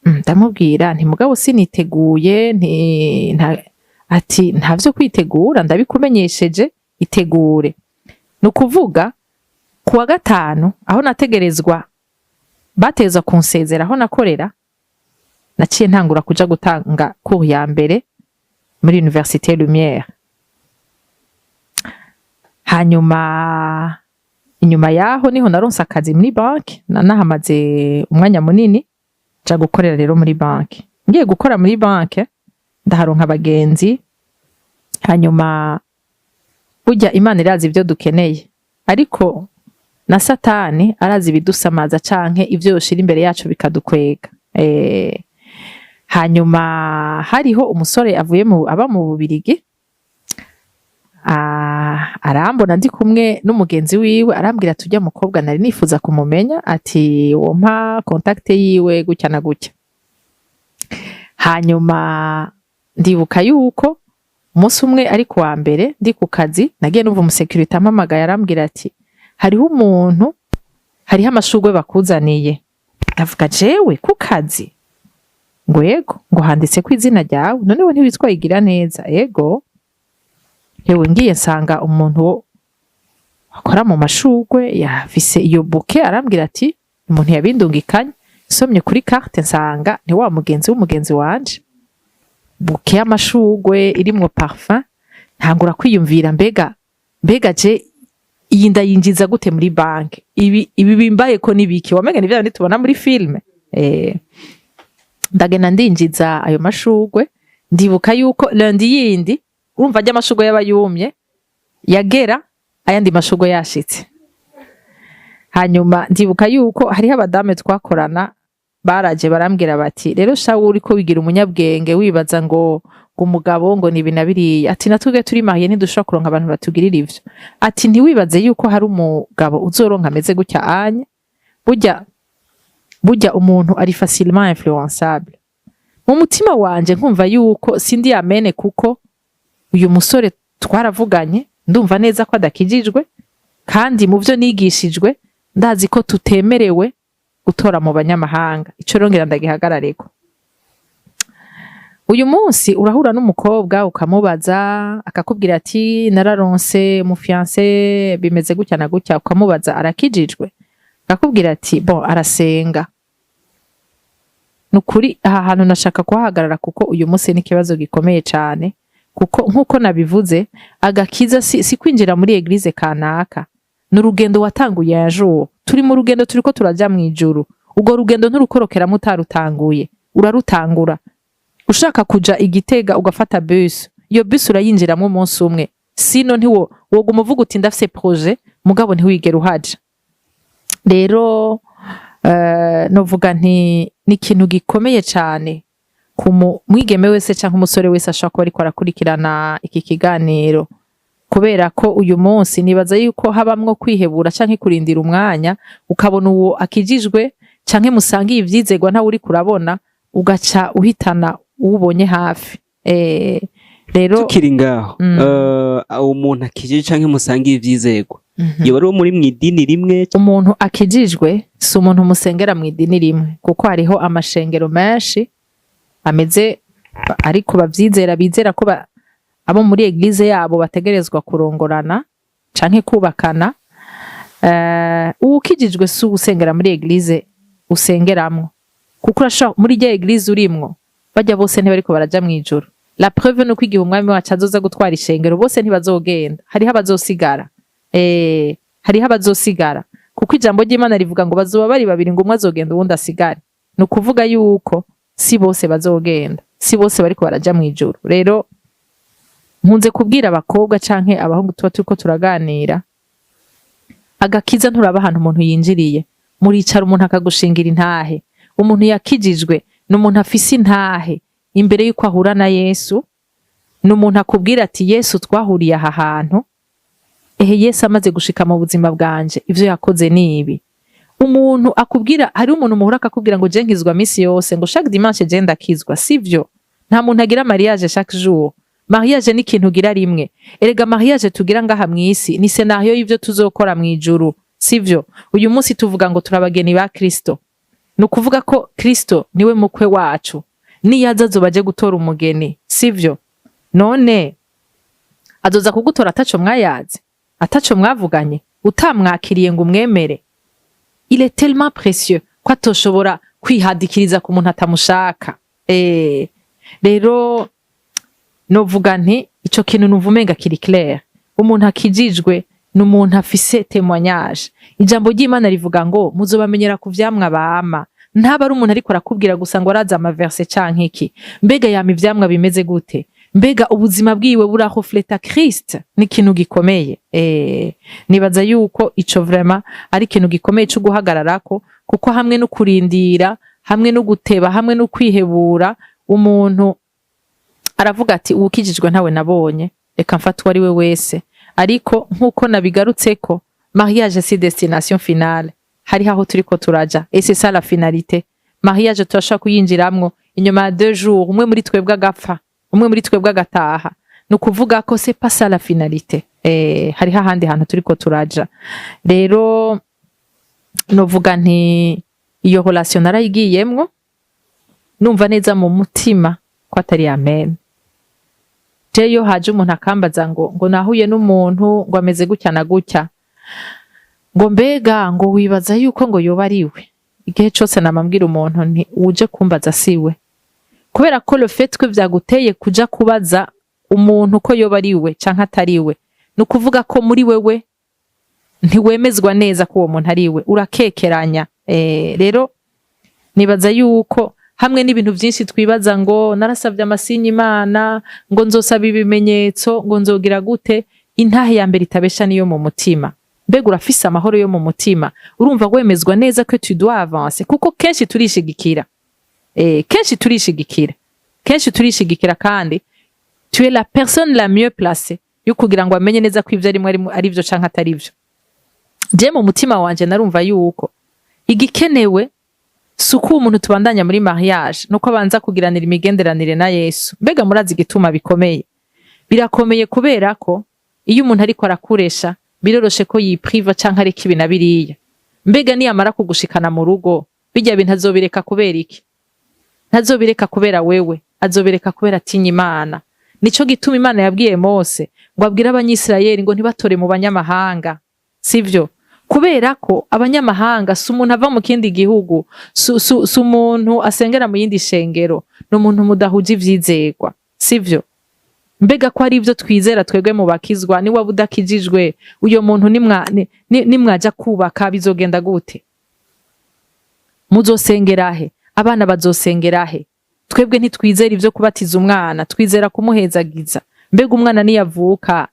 Ndamubwira nti mugabo siniteguye, ati ntavyo kwitegura, ndabikumenyesheje, itegure. Nukuvuga kuwa gatanu aho nategerezwa bateza kunsezera aho nakorera, naciye ntangura kuja gutanga cours ya mbere muri Université Lumière. Hanyuma inyuma yaho niho naronse akazi muri banki, nahamaze umwanya munini ja gukorera rero muri banki. Ngiye gukora muri banki ndaharonka abagenzi. Hanyuma burya Imana irazi ibyo dukeneye, ariko na satani arazi ibidusamaza canke ivyo yoshira imbere yacu bikadukwega. Hanyuma hariho umusore aba mu Bubirigi, arambona ndi kumwe n'umugenzi wiwe, arambwira tujya mukobwa nari nifuza kumumenya, ati wompa contact yiwe gutya na gutya. Hanyuma ndibuka yuko umunsi umwe ari kuwa mbere ndi ku kazi, nagiye numva umusekirite ampamagaye arambwira ati hariho umuntu, hariho amashurwe bakuzaniye. Ndavuga jewe ku kazi? Ngo yego, ngo handitse ko izina ryawe, none we ntiwitwa Igiraneza? Yego. Yewe ngiye nsanga umuntu akora mu mashurwe yafise iyo buke, arambwira ati umuntu yabindungikanye. Somye kuri carte nsanga ni wa mugenzi w'umugenzi wanje, buke y'amashurwe irimwo parfum. Ntangura kwiyumvira mbega je iyi ndayinjiza gute muri banki? Ibi bimbaye ko nibiki? Wamenga ni bya tubona muri filme. Ndagenda ndinjiza ayo mashurwe. Ndibuka yuko lundi yindi urumva ajya amashurwe y'abayumye yagera ayandi mashurwe yashitse. Hanyuma ndibuka yuko hariho abadame twakorana baraje barambwira bati rero shawo uriko wigira umunyabwenge wibaza ngo umugabo ngo ni binabiriye, ati natubwe turi mariye ntidushobora kuronka abantu batugirira ivyo. Ati ntiwibaze yuko hari umugabo uzoronka ameze gutya anye, burya umuntu ari facilement influençable. Mu mutima wanje nkumva yuko sindi amene, kuko uyu musore twaravuganye ndumva neza ko adakijijwe, kandi mu byo nigishijwe ndazi ko tutemerewe gutora mu banyamahanga. Ico rongera ndagihagarareko. Uyu munsi urahura n'umukobwa ukamubaza, akakubwira ati nararonse mu fiancé bimeze gutya na gutya, ukamubaza arakijijwe? Akakubwira ati bon arasenga. Nukuri aha hantu nashaka kuhahagarara, kuko uyu munsi ni kibazo gikomeye cyane, kuko nkuko nabivuze agakiza si kwinjira muri eglise kanaka, n'urugendo watanguye yajo. Turi mu rugendo turiko turaja mu ijuru. Ugo rugendo nturukorokera mutarutanguye, urarutangura. Ushaka kuja Igitega ugafata bus, iyo bus urayinjiramo umunsi umwe, sino ntiwo woguma uvuga uti ndafise projet mugabo ntiwigera uhaja. Rero novuga nti ni ikintu gikomeye cyane ku mwigeme wese cyangwa umusore wese ashaka kuba ariko arakurikirana iki kiganiro, kubera ko uyu munsi nibaza yuko habamwo kwihebura canke kurindira umwanya ukabona uwo akijijwe canke musangiye ivyizegwa ntawe uri kurabona, ugaca uhitana ubonye hafi. Rero tukiri ngaho umuntu akijije canke musangiye ivyizegwa, iyo ari muri mwidini rimwe. Umuntu akijijwe si umuntu musengera mwidini rimwe, kuko hariho amashengero menshi ameze ariko bavyizera, bizera ko abo muri eglise yabo bategerezwa kurongorana canke kubakana. Ukijijwe si usengera muri eglise usengeramwo, kuko urashaka muri je eglise urimwo bajya bose ntibariko baraja mu ijuru. La preuve nuko igihe umwami wacu azoza gutwara ishengero bose ntibazogenda, hariho abazosigara. Hariho abazosigara, kuko ijambo ry'Imana rivuga ngo bazoba bari babiri ngo umwe azogenda uwundi asigare. Nukuvuga yuko si bose bazogenda, si bose bariko baraja mu ijuru. Rero nkunze kubwira abakobwa canke abahungu tuba turiko turaganira, agakiza nturaba ahantu umuntu yinjiriye, muricara umuntu akagushingira intahe. Umuntu yakijijwe n'umuntu afise intahe imbere yuko ahura na Yesu, n'umuntu akubwira ati Yesu twahuriye aha hantu, Yesu amaze gushika mu buzima bwanje ivyo yakoze nibi. Umuntu akubwira, hari umuntu muhura akakubwira ngo je nkizwa misi yose, ngo chaque dimanche je ndakizwa. Sivyo, nta muntu agira mariage chaque jour. Mariage ni ikintu gira rimwe. Erega mariage tugira ngaha mwisi ni scenario y'ivyo tuzokora mu ijuru. Sivyo, uyu munsi tuvuga ngo turabageni ba Kristo, nukuvuga ko Kristo niwe mukwe wacu, niyaza azobaje gutora umugeni. Sivyo, none azoza kugutora ataco mwayazi, ataco mwavuganye, utamwakiriye ngo umwemere. Il est tellement précieux ko atoshobora kwihadikiriza ku muntu atamushaka. Rero novuga nti ico kintu nuvumenga kiri clair. Umuntu akijijwe n'umuntu afise témoignage. Ijambo ry'Imana rivuga ngo muzobamenyera ku vyamwa bama. Ntaba ari umuntu ariko arakubwira gusa ngo araza ama verse canke iki. Mbega yama ivyamwa bimeze gute? mbega ubuzima bwiwe burahofleta Christ ni ikintu gikomeye. Nibaza yuko ico vraiment ari ikintu gikomeye cyo guhagararako, kuko hamwe no kurindira, hamwe no guteba, hamwe no kwihebura, umuntu aravuga ati uwukijijwe ntawe nabonye, reka mfata uwo ari we wese. Ariko nkuko nabigarutseko, mariage c'est destination finale, hari aho turiko turaja, et c'est ça la finalité. Mariage turashaka kuyinjiramwo inyuma ya 2 jours, umwe muri twebwe agapfa, umwe muri twebwe agataha, no kuvuga ko c'est pas ça la finalité. Hari hahandi hantu turiko turaja. Rero novuga nti iyo relation narayigiyemwo, numva neza mu mutima ko atari amen. Jeyo haje umuntu akambaza ngo nahuye n'umuntu ngo ameze gutya na gutya, ngo mbega ngo wibaza yuko ngo yoba ariwe. Igihe cyose namambwira umuntu nti uje kumbaza siwe, kubera ko le fait que vyaguteye kuja kubaza umuntu ko yoba ariwe canke atariwe, no kuvuga ko muri wewe ntiwemezwa neza ko uwo muntu ariwe, urakekeranya. Rero nibaza yuko hamwe n'ibintu byinshi twibaza ngo narasabye amasinyi Imana, ngo nzosaba ibimenyetso, ngo nzogira gute, intahe ya mbere itabesha niyo mu mutima. Mbega urafise amahoro yo mu mutima, urumva wemezwa neza ko tu dois avancer, kuko kenshi turishigikira. Kenshi turishigikira kandi tu es la personne la mieux placée yo kugira ngo amenye neza ko ivyo ari byo canke atari byo. Je mu mutima wanje narumva yuko igikenewe suko umuntu tubandanya muri mariage nuko abanza kugiranira imigenderanire na Yesu. Mbega murazi igituma bikomeye? Birakomeye kubera ko iyo umuntu ariko arakuresha biroroshe ko yipriva canke areka ibi na biriya. Mbega niyamara kugushikana mu rugo bijya bintu azobireka kubera iki? Ntazobireka kubera wewe, azobireka kubera atinya Imana. Nico gituma Imana yabwiye Mose ngo abwire abanyisirayeli ngo ntibatore mu banyamahanga, sivyo? Kubera ko abanyamahanga si umuntu ava mu kindi gihugu, si umuntu asengera mu yindi shengero, no muntu mudahuje ivyizerwa, sivyo? Mbega ko ari ivyo twizera twebwe mu bakizwa, ni waba udakijijwe uyo muntu nimwaja kubaka bizogenda gute? Muzosengerahe? Abana bazosengerahe? Twebwe ntitwizera ivyo kubatiza umwana, twizera kumuhezagiza. Mbega umwana niyavuka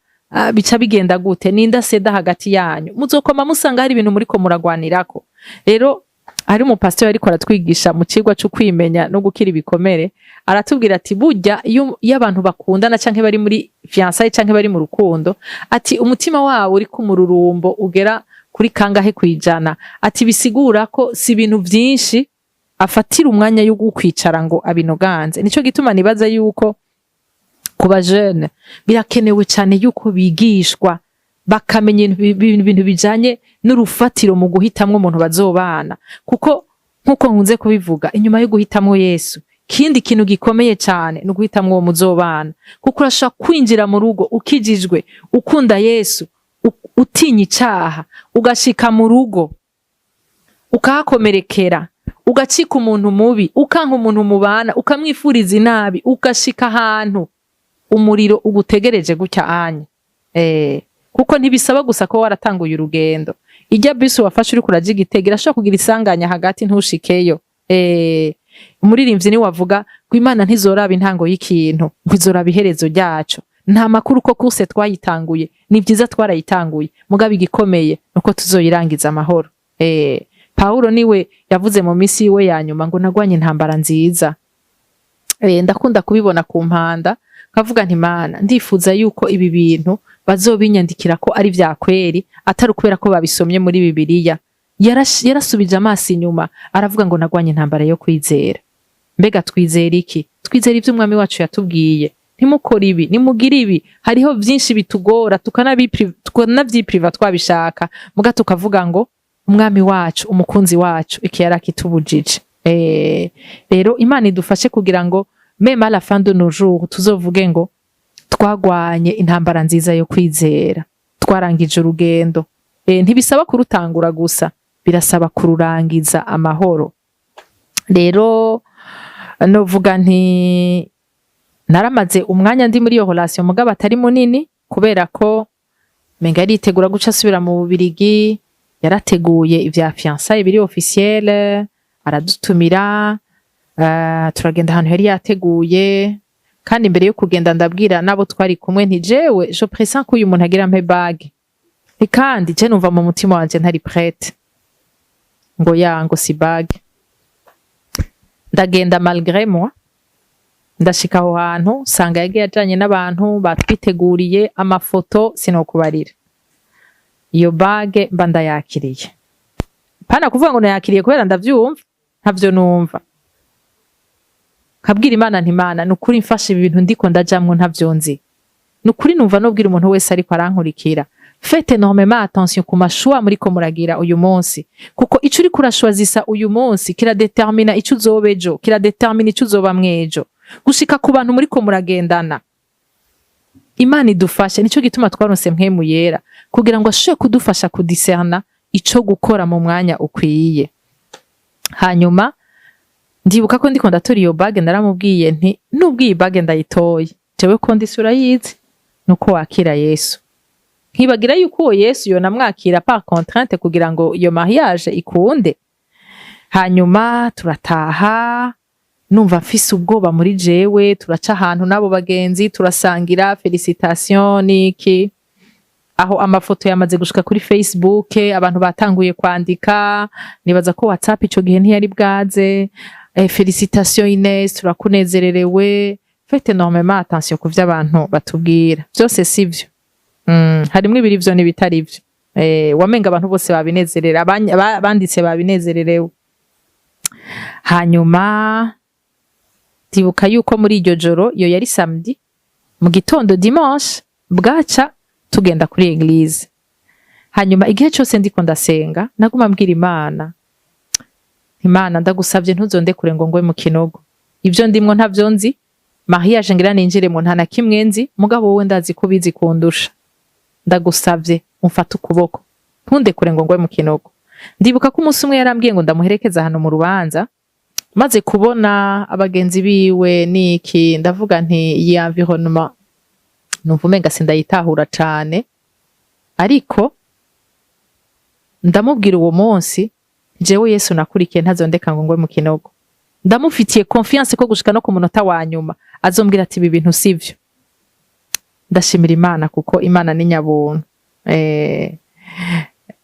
bica bigenda gute? Ninda seda hagati yanyu, muzokoma musanga hari ibintu muriko muragwanirako. Rero ari mu pastor ariko aratwigisha mu cigwa cyo kwimenya no gukira ibikomere, aratubwira ati burya iyo abantu bakundana canke bari muri fiançailles canke bari mu rukundo, ati umutima wabo uri ku mururumbo ugera kuri kangahe kwijana, ati bisigura ko si ibintu vyinshi afatira umwanya yo kwicara ngo abinoganze. Nico gituma nibaza yuko kuba jeune birakenewe cyane yuko bigishwa bakamenya ibintu bijanye n'urufatiro mu guhitamwo umuntu bazobana, kuko nkuko nkunze kubivuga, inyuma yo guhitamwo Yesu kindi kintu gikomeye cyane no guhitamwo uwo muzobana, kuko urashaka kwinjira mu rugo ukijijwe, ukunda Yesu, utinya icaha, ugashika mu rugo ukahakomerekera, ugacika umuntu mubi, ukanka umuntu mubana, ukamwifuriza inabi, ugashika ahantu umuriro ugutegereje gutya anye. Kuko ntibisaba gusa ko waratanguye urugendo. Ijya bisi wafashe uri kuraje Igitega irashaka kugira isanganya hagati ntushikeyo. Umuririmbyi ni wavuga ko Imana ntizoraba intango y'ikintu, ngizoraba iherezo ryacu. Nta makuru ko kuse twayitanguye, ni byiza twarayitanguye, mugabe igikomeye nuko tuzoyirangiza amahoro. Paulo niwe yavuze mu misi we ya nyuma ngo nagwanye intambara nziza. Ndakunda kubibona ku mpanda, kavuga nti Mana ndifuza yuko ibi bintu bazobinyandikira ko ari vya kweri, atari ukubera ko babisomye muri Bibiliya. Yarasubije amaso inyuma aravuga ngo nagwanye intambara yo kwizera. Mbega twizera iki? Twizera ivyo umwami wacu yatubwiye. Ntimukora ibi, nimugira ibi. Hariho vyinshi bitugora tukanavyipriva twabishaka, muga tukavuga ngo umwami wacu, umukunzi wacu iki yarakitubujije. Rero Imana idufashe kugira ngo même à la fin de nos jours tuzovuge ngo twagwanye intambara nziza yo kwizera, twarangije urugendo. Ntibisaba kurutangura gusa, birasaba kururangiza amahoro. Rero novuga nti naramaze umwanya ndi muri iyo relation mugabo atari munini, kubera ko menga aritegura guca asubira mu Bubirigi, yarateguye ivya fiançailles biri officiel, aradutumira, turagenda ahantu yari yateguye, kandi imbere yo kugenda ndabwira nabo twari kumwe nti jewe je pressens ko uyu muntu agira mpe bague kandi je numva mu mutima wanje ntari prête ngo yango si bague. Ndagenda malgré moi ndashika aho hantu sanga yagiye ajanye n'abantu batwiteguriye amafoto sinokubarira. Iyo bague mba ndayakiriye, pana kuvuga ngo nayakiriye kubera ndavyumva, ntavyo numva. Kabwira Imana nti Imana nukuri mfashe ibintu ndiko ndajamwo ntavyo nzi, nukuri numva nobwira umuntu wese ariko arankurikira, faites énormément attention ku mashua muriko muragira uyu munsi, kuko ico uri kurashwazisa uyu munsi kiradetermina ico uzoba ejo, kiradetermina ico uzoba mwejo, gushika ku bantu muriko muragendana. Imana idufashe, nico gituma twaronse mpwemu yera kugira ngo ashobore kudufasha kudiserna ico gukora mu mwanya ukwiye. Hanyuma ndibuka ko ndiko ndatora iyo bague naramubwiye nti nubwo iyi bague ndayitoye jewe ko ndisura yizi nuko wakira Yesu, nkibagira yuko uwo Yesu yona mwakira par contrainte kugira ngo iyo mariage ikunde. Hanyuma turataha numva mfise ubwoba muri jewe, turaca ahantu nabo bagenzi turasangira felicitation niki, aho amafoto yamaze gushika kuri Facebook, abantu batanguye kwandika, nibaza ko WhatsApp ico gihe ntiyari bwaze. Félicitations Inès, turakunezererewe. Faites énormément attention ku vy'abantu batubwira, byose sivyo. Harimwe ibiri vyo n'ibitari vyo. Wamenga abantu bose babinezerera, banditse babinezererewe. Hanyuma tibuka yuko muri iryo joro, iyo yari samedi, mu gitondo dimanche bwaca tugenda kuri eglise. Hanyuma igihe cyose ndiko ndasenga naguma mbwira Imana, Imana ndagusavye ntuzondekure ngo ngwe mu kinogo, ivyo ndimwo ntavyo nzi, mariage ngira ninjire mu ntana kimwe nzi, mugabo wowe ndazi ko bizi kundusha, ndagusavye umfata ukuboko ntundekure ngo ngwe mu kinogo. Ndibuka ko umunsi umwe yarambwiye ngo ndamuherekeza hano mu rubanza, maze kubona abagenzi biwe niki, ndavuga nti iyi environnement numva umenga sindayitahura cane, ariko ndamubwira uwo munsi jewe Yesu nakurikiye ntazondeka ngo ngwe mu kinogo, ndamufitiye confiance ko gushika no ku munota wa nyuma azombwira ati ibi bintu sivyo. Ndashimira Imana kuko Imana ni nyabuntu.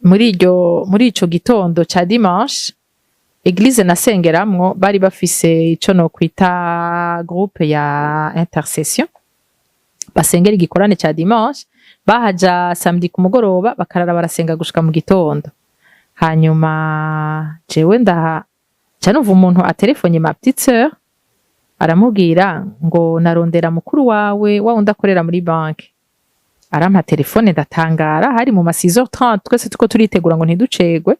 Muri ico gitondo ca dimanche eglise nasengeramwo bari bafise ico no kwita groupe ya intercession, basengera igikorane ca dimanche, bahaja samedi ku mugoroba bakarara barasenga gushika mu gitondo. Hanyuma jewe numva umuntu atelefonye ma petite sœur aramubwira ngo narondera mukuru wawe wundi akorera muri banki. Arampa telefone ndatangara, hari mu ma 6h30 twese tuko turitegura ngo ntiducegwe.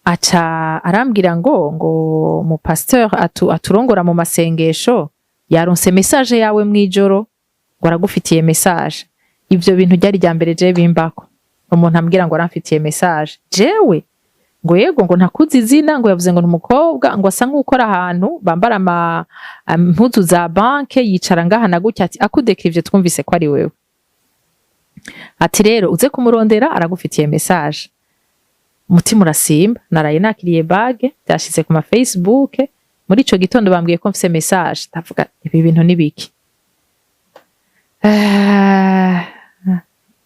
Aca arambwira ngo mu pasteur aturongora mu masengesho yaronse message yawe mwijoro ngo aragufitiye message. Ivyo bintu byari rya mbere je bimbako, umuntu ambwira ngo aramfitiye message, jewe ngo yego ngo ntakuzi izina, ngo yavuze ngo n'umukobwa ngo asa nk'ukora ahantu bambara impuzu za banke, yicara ngaha na gutya, ati akudekira ivyo twumvise ko ari wewe, ati rero uze kumurondera aragufitiye message. Umutima urasimba, naraye nakiriye bague, byashize ku ma Facebook, muri ico gitondo bambwiye ko mfise message, ndavuga ibi bintu nibiki.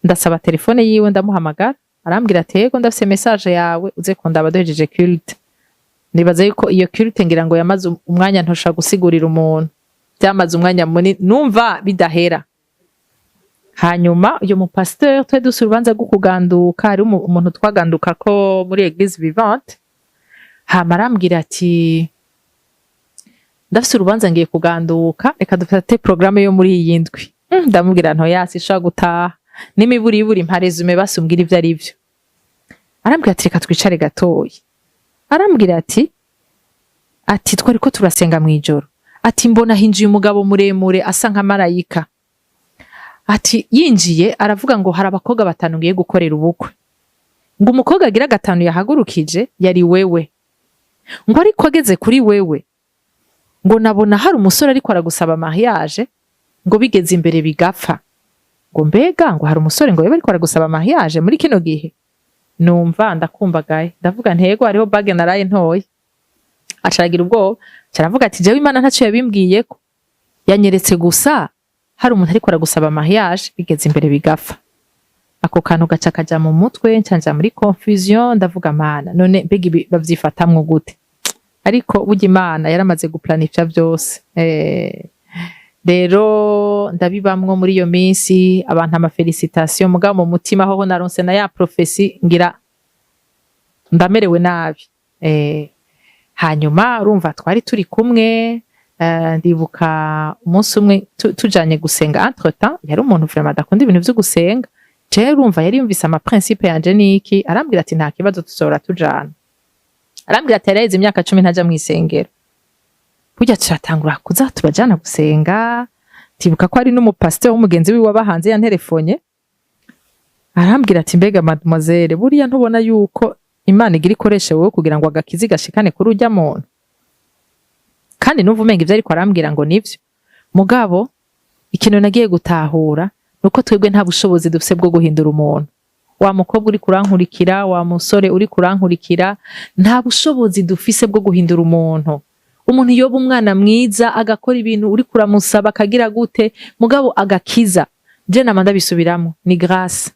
Ndasaba telefone yiwe ndamuhamagara, arambwira ati yego ndafise message yawe uze kundaba duhejeje culte. Nibaza yuko iyo culte ngira ngo yamaze umwanya ntosha gusigurira umuntu, byamaze umwanya munini numva bidahera. Hanyuma uyo mu pasteur twe dusa urubanza rwo kuganduka, ari umuntu twaganduka ko muri Eglise Vivante, hama arambwira ati ndafise urubanza ngiye kuganduka, reka dufate programme yo muri iyi ndwi. Ndamubwira nto yasi shaka gutaha n'imiburiburi mparezume basumbwira ivyo ari byo. Arambwira ati reka twicare gatoyi. Arambwira ati twari ko turasenga mwijoro, ati mbona hinjiye umugabo muremure asa nka marayika, ati yinjiye aravuga ngo hari abakobwa batanu ngiye gukorera ubukwe, ngo umukobwa agira gatanu yahagurukije yari wewe, ngo ariko ageze kuri wewe ngo nabona hari umusore ariko aragusaba mariage, ngo bigeze imbere bigapfa, ngo mbega ngo hari umusore ngo yeba ariko aragusaba mariage muri kino gihe. Numva ndakumbagaye, ndavuga ntego hariho bague naraye ntoye. Acaragira ubwoba, caravuga ati jewe Imana ntaco yabimbwiye ko, yanyeretse gusa hari umuntu ariko aragusaba mariage bigeze imbere bigapfa. Ako kantu gaca kaja mu mutwe ncanja muri confusion ndavuga mana none mbega ibi bavyifatamwo gute, ariko burya Imana yaramaze guplanifya byose. Rero ndabibamwo muri iyo minsi abantu ama felicitation mugabo mu mutima hoho naronse na ya profesi ngira ndamerewe nabi. Hanyuma urumva twari turi kumwe, ndibuka umunsi umwe tujanye gusenga, entre temps yari umuntu vraiment adakunda ibintu vyo gusenga, je urumva yari yumvise ama principe yanje niki, arambwira ati nta kibazo tuzora tujana, arambwira ati yaraheze imyaka 10 ntaja mu isengero, burya turatangura kuza turajana gusenga. Tibuka ko ari n'umupasteur w'umugenzi wiwe wabahanze yanterefonye, arambwira ati mbega mademoiselle buriya ntubona yuko Imana igira ikoreshe wowe kugira ngo agakizi gashikane kuri urya muntu, kandi numva umenga ivyo ariko arambwira ngo nivyo. Mugabo ikintu nagiye gutahura nuko twebwe nta bushobozi dufise bwo guhindura umuntu. Wa mukobwa uri kurankurikira, wa musore uri kurankurikira, nta bushobozi dufise bwo guhindura umuntu. Umuntu yoba umwana mwiza agakora ibintu uri kuramusaba akagira gute, mugabo agakiza, je namanda bisubiramo, ni grâce.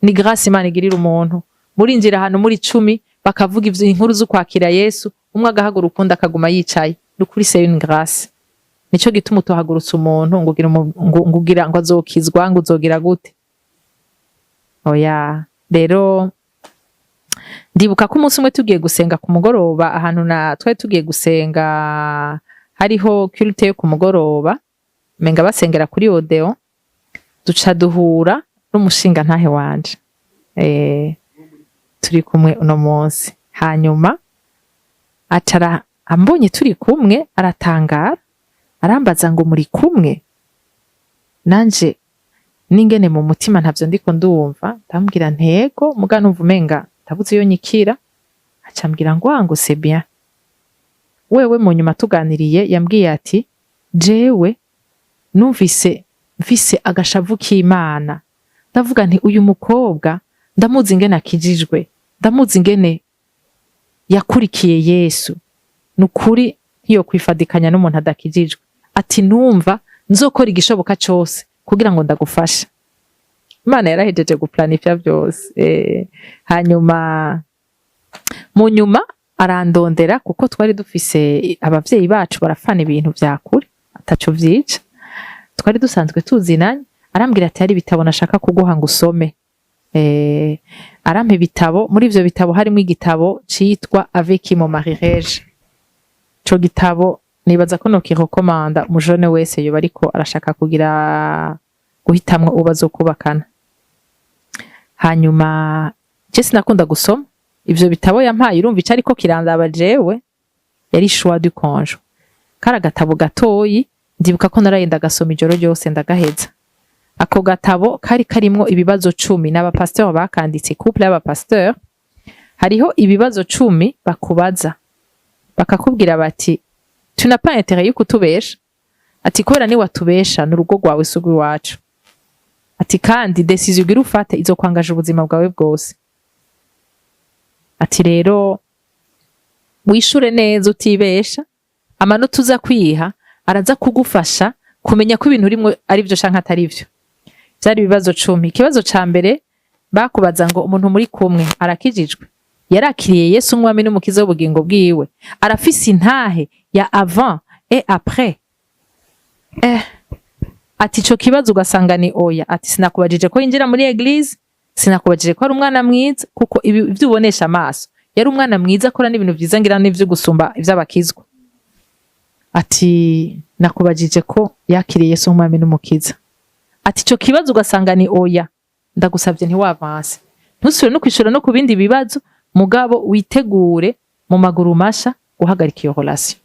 Ni grâce Imana igirira umuntu. Murinjira hano muri 10 bakavuga ivyo inkuru zo kwakira Yesu, umwe agahagura ukunda akaguma yicaye. Nukuri c'est une grâce. Nico gituma utohagurutsa umuntu ngugira ngo azokizwa ngo uzogira gute. Oya, rero ndibuka ko umunsi umwe tugiye gusenga ku mugoroba ahantu na twari tugiye gusenga, hariho culte yo ku mugoroba, menga basengera kuri Odeon, duca duhura n'umushinga ntahe wanje. Turi kumwe uno munsi. Hanyuma acara ambonye turi kumwe aratangara, arambaza ngo muri kumwe. Nanje ningene mu mutima ntavyo ndiko ndumva, ndambwira ntego muga numva umenga ndabuze iyo nyikira, acambwira ngo c'est bien. Wewe mu nyuma tuganiriye yambwiye ati jewe numvise mfise agashavu k'Imana, ndavuga nti uyu mukobwa ndamuzi ingene akijijwe, ndamuzi ingene yakurikiye Yesu, nukuri ntiyo kwifadikanya n'umuntu adakijijwe. Ati numva nzokora igishoboka cyose kugira ngo ndagufasha. Imana yarahejeje guplanifya byose. Hanyuma mu nyuma arandondera kuko twari dufise abavyeyi bacu barafana ibintu vya kure ataco vyica, twari dusanzwe tuzinanye. Arambwira ati hari bitabo nashaka kuguha ngo usome. Arampe bitabo, muri ivyo bitabo harimo igitabo citwa Avec mon mari Rege. Ico gitabo nibaza ko nokirekomanda umujone wese yoba ariko arashaka kugira guhitamwo ubazo kubakana. Hanyuma je sinakunda gusoma ivyo bitabo yampaye, urumva ico ariko kirandaba jewe yari choix du conjoint. Kara gatabo gatoyi ndibuka ko narayenda gasoma ijoro ryose ndagaheza. Ako gatabo kari karimwo ibibazo 10 n'abapasteur bakanditse, couple y'abapasteur. Hariho ibibazo 10 bakubaza, bakakubwira bati tu n'as pas intérêt yo kutubesha, ati kubera ni watubesha n'urugo rwawe sugu iwacu, ati kandi decision ugira ufate izokwangaje ubuzima bwawe bwose. Ati rero wishure neza utibesha, amanota uza kwiha araza kugufasha kumenya ko ibintu urimo ari byo canke atari byo. Byari ibibazo 10. Ikibazo ca mbere bakubaza ngo umuntu muri kumwe arakijijwe, yarakiriye Yesu umwami n'umukiza w'ubugingo bwiwe, arafise intahe ya avant et après. Ati ico kibazo ugasanga ni oya. Ati sinakubajije ko yinjira muri eglise, sinakubajije ko ari umwana mwiza, kuko ibyo ubonesha amaso yari umwana mwiza akora n'ibintu byiza ngira n'ivyo gusumba ivy'abakizwa. Ati nakubajije ko yakiriye Yesu umwami n'umukiza. Ati ico kibazo ugasanga ni oya, ndagusavye ntiwavanse, ntusubire no kwishura no ku bindi bibazo, mugabo witegure mu maguru masha guhagarika iyo relation.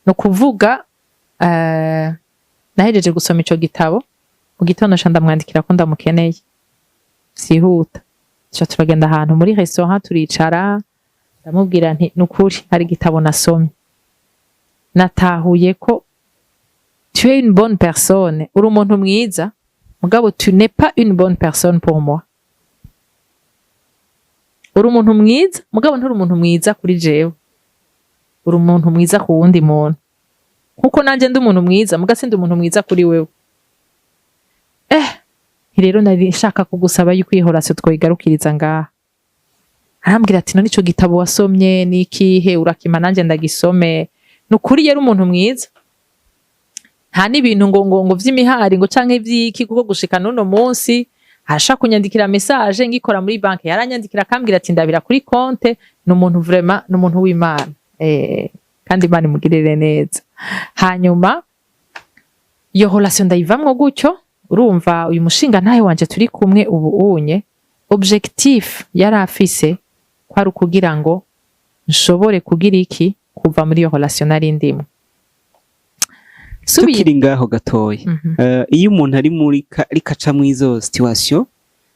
No kuvuga nahejeje gusoma ico gitabo, mu gitondo ndamwandikira ko ndamukeneye sihuta. Cyo turagenda ahantu muri restaurant turicara, ndamubwira nti nukuri hari gitabo nasomye, natahuye ko tu es une bonne personne, uri umuntu mwiza, mugabo tu n'es pas une bonne personne pour moi. Uri umuntu mwiza mugabo nturi umuntu mwiza kuri jewe, uri umuntu mwiza ku wundi muntu. nkuko nanje ndi umuntu mwiza muga sindi umuntu mwiza kuri wewe. Rero nari nshaka kugusaba yuko iyi relation twoyigarukiriza ngaha. Arambwira ati no nico gitabo wasomye nikihe urakima nanje ndagisome. Nukuri yari umuntu mwiza. Nta n'ibintu ngo vy'imihari ngo canke vy'iki kuko gushika nuno munsi arashaka kunyandikira message ngikora muri banki yaranyandikira akambwira ati ndabira kuri konte n'umuntu vraiment n'umuntu w'Imana. Kandi Imana imugirire neza. Hanyuma iyo relation ndayivamwo gutyo urumva uyu mushinga ntahe wanje turi kumwe ubu unye objectif yari afise kwari ukugira ngo nshobore kugira iki kuva muri iyo relation nari ndimo. Tukiri ngaho gatoya iyo umuntu ari muri rikaca mu izo situation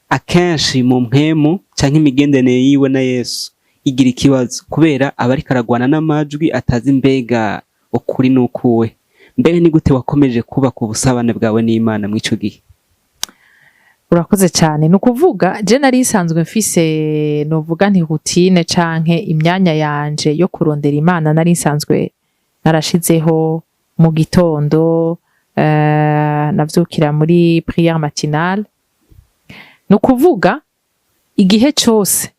akenshi mu mpemu canke imigenderanire yiwe na Yesu igira ikibazo kubera aba ariko aragwana n'amajwi atazi mbega ukuri n'ukuwe. Mbega ni gute wakomeje kubaka ubusabane bwawe n'Imana mw'ico gihe? Urakoze cyane. Nukuvuga je nari isanzwe mfise novuga nti routine canke imyanya yanje yo kurondera Imana nari isanzwe narashizeho mu gitondo navyukira muri prière matinale. Nukuvuga igihe cyose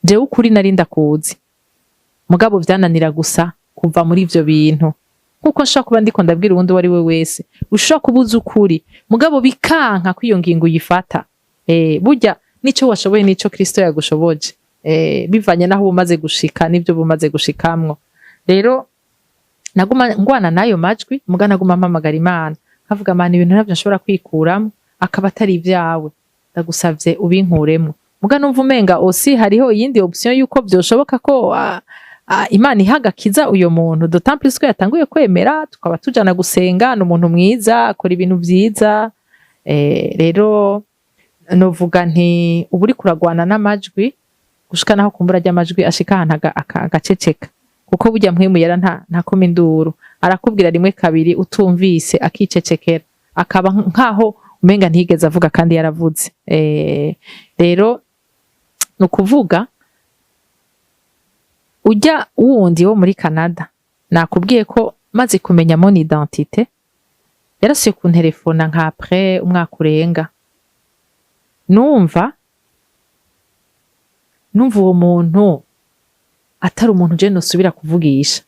je ukuri nari ndakuzi mugabo vyananira gusa kuva muri ivyo bintu nkuko nshaka kuba ndiko ndabwira uwundi wari we wese ushaka kubuza ukuri mugabo bikanka kwiyo ngingo uyifata. Burya nico washoboye nico Kristo yagushoboje bivanye naho umaze gushika nivyo bumaze gushikamwo. Rero naguma ngwana nayo majwi muga naguma mpamagara Imana kavuga Imana ibintu navyo nshobora kwikuramo akaba atari ivyawe ndagusavye ubinkuremo. Muga numva umenga osi hariho iyindi option yuko byoshoboka ko Imana ihagakiza uyo muntu d'autant plus ko yatanguye kwemera tukaba tujana gusenga n'umuntu mwiza akora ibintu vyiza. Rero novuga nti uburi kuragwana n'amajwi gushika naho kumbura ry'amajwi ashika ahantu agaceceka kuko burya mpwemu yara nta koma induru arakubwira rimwe kabiri utumvise akicecekera akaba nkaho umenga ntigeze avuga kandi yaravuze. Rero nukuvuga ujya wundi wo muri Canada nakubwiye ko maze kumenya mon identité yarasuye ku telefona nka après umwaka urenga numva uwo muntu atari umuntu je nosubira kuvugisha.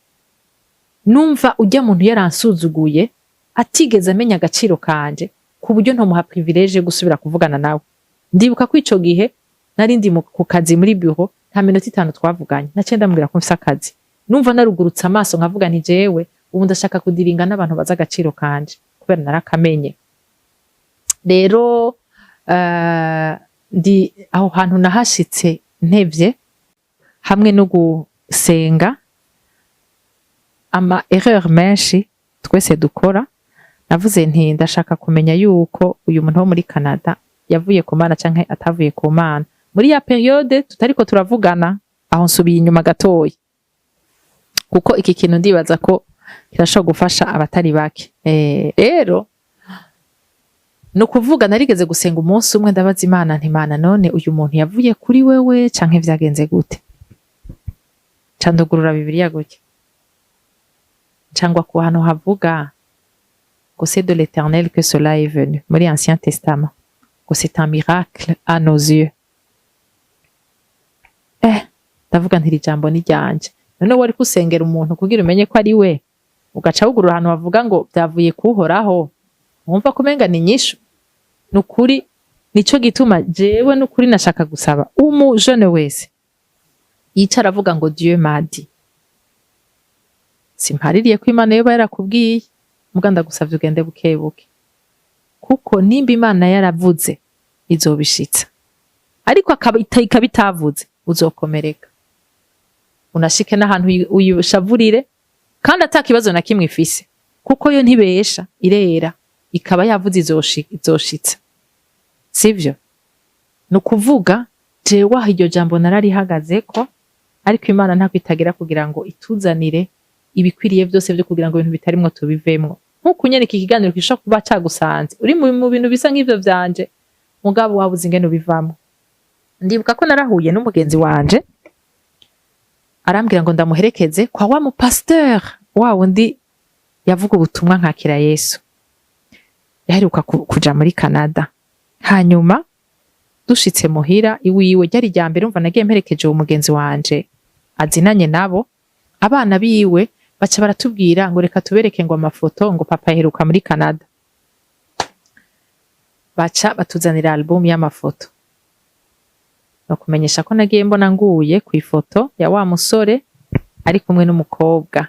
Numva ujya muntu yaransuzuguye atigeze amenya agaciro kanje ku buryo ntomuha privilege gusubira kuvugana nawe. Ndibuka ko ico gihe nari ndi ku kazi muri bureau nta minota 5 twavuganye nace ndambwira ko mfise akazi. Numva narugurutse amaso nkavuga nti jewe ubu ndashaka kudiringa n'abantu baza agaciro kanje kubera narakamenye. Rero ndi aho hantu nahashitse ntevye hamwe no gusenga ama erreur menshi twese dukora. Navuze nti ndashaka kumenya yuko uyu muntu wo muri Canada yavuye ku Mana canke atavuye ku Mana. Muri ya periode tutariko turavugana aho nsubiye inyuma gatoya kuko iki kintu ndibaza ko kirashobora gufasha abatari bake. Rero no kuvuga narigeze gusenga umunsi umwe ndabaza Imana nti Mana none uyu muntu yavuye kuri wewe canke vyagenze gute? Candugurura Bibiliya gutya cyangwa ku hano havuga que c'est de l'Éternel que cela est venu muri Ancien Testament, que c'est un miracle à nos yeux. Ndavuga nti ijambo ni ryanje. None wari kusengera umuntu kugira umenye ko ari we ugaca wugurura ahantu bavuga ngo byavuye kuhoraho wumva kumenga ni nyishu. Nukuri nico gituma jewe nukuri nashaka gusaba umu jeune wese yicara avuga ngo Dieu m'a dit. Simpaririye ko Imana yoba yarakubwiye muga ndagusavye ugende bukebuke kuko nimba Imana yaravuze izobishitsa ariko ikabitavuze uzokomereka unashike n'ahantu uyushavurire kandi atakibazo na kimwe ifise kuko yo ntibesha irera ikaba yavuze izoshitsa. Sivyo? Nukuvuga jewe aho iryo jambo nararihagazeko ariko Imana ntako itagira kugira ngo ituzanire ibikwiriye byose byo kugira ngo ibintu bitarimwo tubivemwo. Nkuko nyene iki kiganiro kisho kuba cagusanze uri mu bintu bisa nk'ivyo vyanje mugabo wabuze ingene ubivamo. Ndibuka ko narahuye n'umugenzi wanje arambwira ngo ndamuherekeze kwa wa mu pasteur wa wundi yavuga ubutumwa nkakira Yesu, yaheruka kuja muri Canada. Hanyuma dushitse muhira iwiwe ryari rya mbere umva nagiye mperekeje uwo mugenzi wanje azinanye nabo, abana biwe baca baratubwira ngo reka tubereke ngo amafoto ngo papa yaheruka muri Canada. Baca batuzanira album y'amafoto, no kumenyesha ko nagiye mbona nguye ku ifoto ya wa musore ari kumwe n'umukobwa.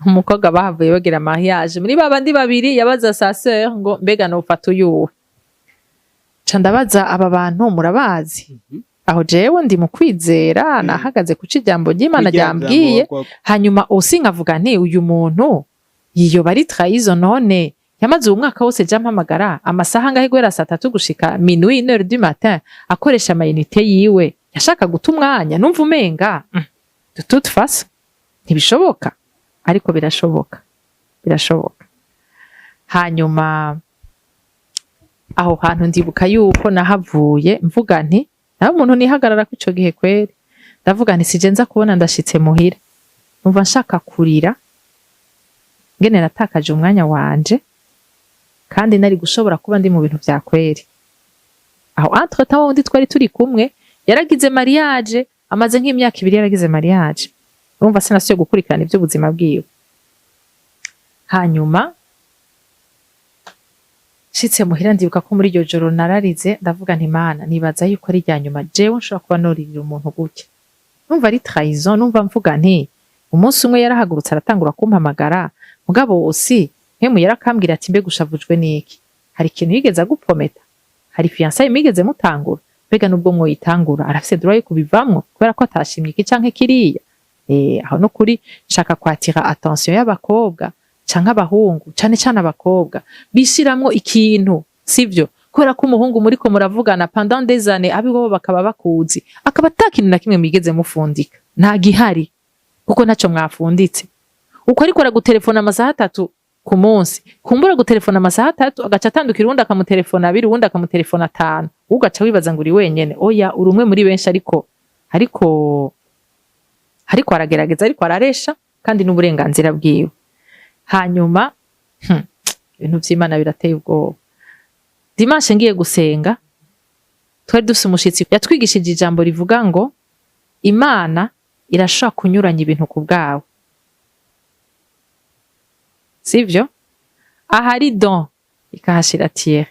Umukobwa bahavuye bagira mariage muri babandi babiri, yabaza sa sœur ngo mbega no ufata uyuwe. Ca ndabaza aba bantu murabazi? Aho jewe ndi mu kwizera nahagaze ku cijambo ry'Imana ryambwiye, hanyuma usinkavuga nti uyu muntu yiyoba ari trahison, none yamaze umwaka wose ja mpamagara amasaha ngahe guhera saa 3 gushika minuit 1h du matin akoresha amayinite yiwe, yashaka guta umwanya. Numva umenga de toute façon ntibishoboka, ariko birashoboka. Hanyuma aho hantu ndibuka yuko nahavuye mvuga nti nawe umuntu nihagarara ku ico gihe kweri, ndavuga nti sije nza kubona ndashitse muhira numva nshaka kurira ngene natakaje umwanya wanje, kandi nari gushobora kuba ndi mu bintu vya kweri. Aho entre temps wundi twari turi kumwe yaragize mariage, amaze nk'imyaka 2 yaragize mariage, urumva sinasiyo gukurikirana ivy'ubuzima bwiwe. Hanyuma shitse muhira ndibuka ko muri iryo joro nararize, ndavuga nti Mana nibaza yuko ari rya nyuma jewe nshobora kuba noririra umuntu gutya. Numva ari trahison, numva mvuga nti umunsi umwe yarahagurutse aratangura kumpamagara, mugabo osi hemu yarakambwira ati mbe gushavujwe niki, hari ikintu yigeze agupometa, hari fiançailles migeze mutangura, mbega nubwo mwoyitangura arafise droit yo kubivamwo kubera ko atashimye iki canke kiriya. Aho no kuri nshaka kwatira attention y'abakobwa canke abahungu, cane cane abakobwa bishiramwo ikintu sivyo, kubera ko umuhungu muri ko muravugana pendant des années abibo bakaba bakuzi, akaba atakintu na kimwe migeze mufundika, nta gihari kuko naco mwafunditse. Uko ariko aragutelefona amasaha 3 ku munsi, kumbura gutelefona amasaha 3 agaca atandukira uwundi akamutelefona 2 uwundi akamutelefona 5, ugaca wibaza ngo uri wenyene. Oya, uri umwe muri benshi, ariko aragerageza, ariko araresha, kandi n'uburenganzira bwiwe. Hanyuma ibintu vy'Imana birateye ubwoba. Dimanche ngiye gusenga, twari dufise umushitsi yatwigishije ijambo rivuga ngo Imana irashaka kunyuranya ibintu ku bwawe, sivyo? Ahari don ikahashira tiere.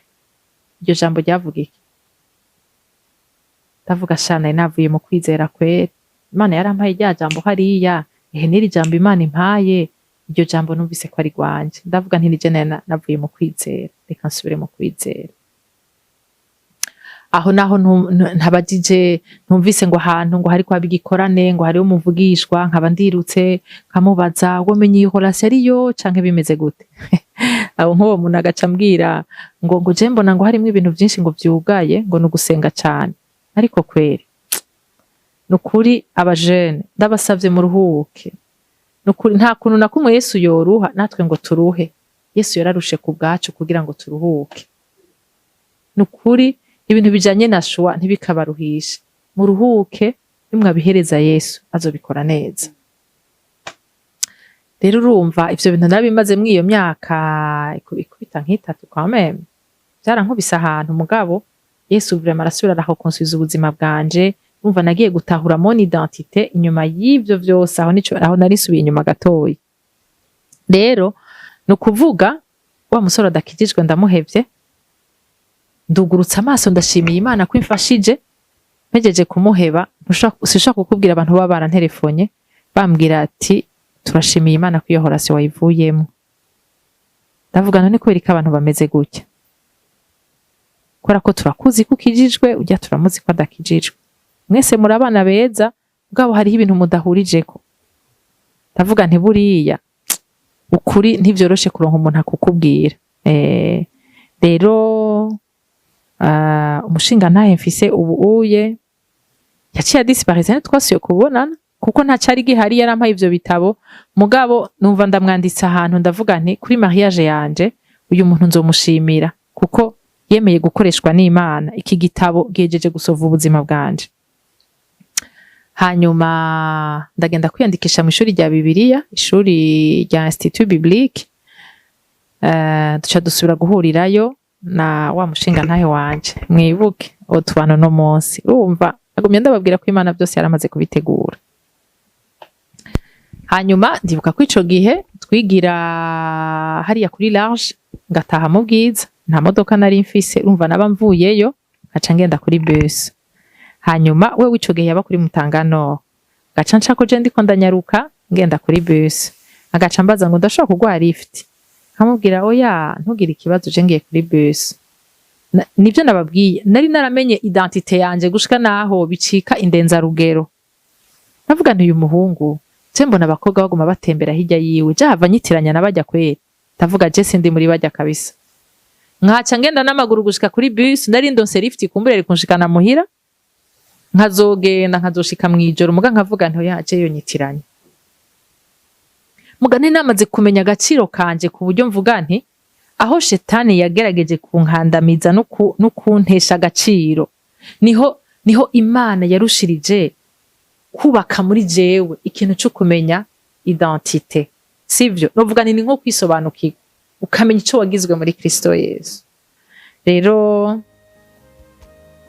Iryo jambo ryavuga iki? Ndavuga shana navuye mu kwizera kwera, Imana yarampaye rya jambo hariya, n'iri jambo Imana impaye, iryo jambo numvise ko ari gwanje. Ndavuga nti nije navuye mu kwizera, reka nsubire mu kwizera. Aho naho ntabajije, numvise ngo ahantu ngo hari kwa bigikorane, ngo hari umuvugishwa, nkaba ndirutse nkamubaza ngo menye iyo relation ariyo canke bimeze gute. Aho nko umuntu agaca mbwira ngo je mbona ngo harimo ibintu byinshi ngo vyugaye, ngo nugusenga cyane. Ariko kweri nukuri abajene ndabasavye mu ruhuke, nukuri nta kuntu na kumwe Yesu yoruha natwe ngo turuhe. Yesu yararushe ku bwacu kugira ngo turuhuke. Nukuri ibintu bijanye na shwa ntibikabaruhisha, muruhuke, nimwabihereza Yesu azobikora neza. Rero urumva ivyo bintu nabimaze muri iyo myaka ikubita nk'itatu kwa meme, byarankubise ahantu, mugabo Yesu vraiment arasubira araho konsubiza ubuzima bwanje. Urumva nagiye gutahura mon identité inyuma y'ivyo vyose, aho narisubiye inyuma gatoyi. Rero no kuvuga wa musore adakijijwe ndamuhevye, ndugurutse amaso ndashimiye Imana ko imfashije, mpejeje kumuheba. Sishaka kukubwira abantu baba baranterefonye bambwira ati turashimiye Imana ko iyo relation wayivuyemo. Ndavuga none kubera ko abantu bameze gutya, kubera ko turakuzi ko ukijijwe, ujya turamuzi ko adakijijwe, mwese muri abana beza, ubwabo hariho ibintu mudahurijeko. Ndavuga nti buriya ukuri ntivyoroshe kuronka umuntu akukubwira. Rero umushinga ntahe mfise ubu uye yaciye disparaître, ntitwasuye kubonana kuko nta cari gihari. Yarampaye ivyo bitabo, mugabo numva ndamwanditse ahantu, ndavuga nti kuri mariage yanje uyu muntu nzomushimira kuko yemeye gukoreshwa n'Imana. Iki gitabo gihejeje gusova ubuzima bwanje. hanyuma ndagenda kwiyandikisha mu ishuri rya Bibiliya, ishuri rya Institut Biblique. Duca dusubira guhurirayo na wa mushinga ntahe wanje, mwibuke utubano no munsi. Urumva agumye ndababwira ko Imana byose yaramaze kubitegura. Hanyuma ndibuka ko ico gihe twigira hariya kuri Large, ngataha mu Bwiza, nta modoka nari mfise, urumva naba mvuyeyo ngaca ngenda kuri bus. Hanyuma we w'ico gihe yaba kuri Mutangano, gaca nshako je ndiko ndanyaruka ngenda kuri bus, agaca mbaza ngo ndashobora kugwa lift, nkamubwira oya ntugire ikibazo je ngiye kuri bus. Nivyo nababwiye, nari naramenye identite yanje gushika naho bicika indenza rugero. Navuga nti uyu muhungu je mbona abakobwa baguma batembera hirya yiwe, je hava nyitiranya nabajya kwera, ndavuga je sindi muri bajya kabisa. Nkaca ngenda n'amaguru gushika kuri bus, nari ndonse lift kumbure kunshikana muhira, nkazogenda nkazoshika mwijoro, muga nkavuga nti oya je yo nyitiranya. Mugani namaze kumenya agaciro kanje ku buryo mvuga nti aho shetani yagerageje kunkandamiza no kuntesha agaciro, niho Imana yarushirije kubaka muri jewe ikintu cyo kumenya identite. Sivyo novuga ni nko kwisobanukirwa, ukamenya ico wagizwe muri Kristo Yesu. Rero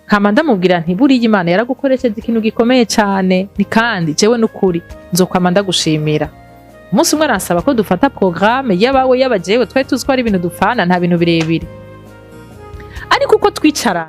kama ndamubwira nti buriya Imana yaragukoresheje ikintu gikomeye cyane, ni kandi jewe n'ukuri nzokwama ndagushimira. Umunsi umwe aransaba ko dufata programme yabawe yabajewe, twari tuzi ko ari ibintu dufana, nta bintu birebire, ariko uko twicara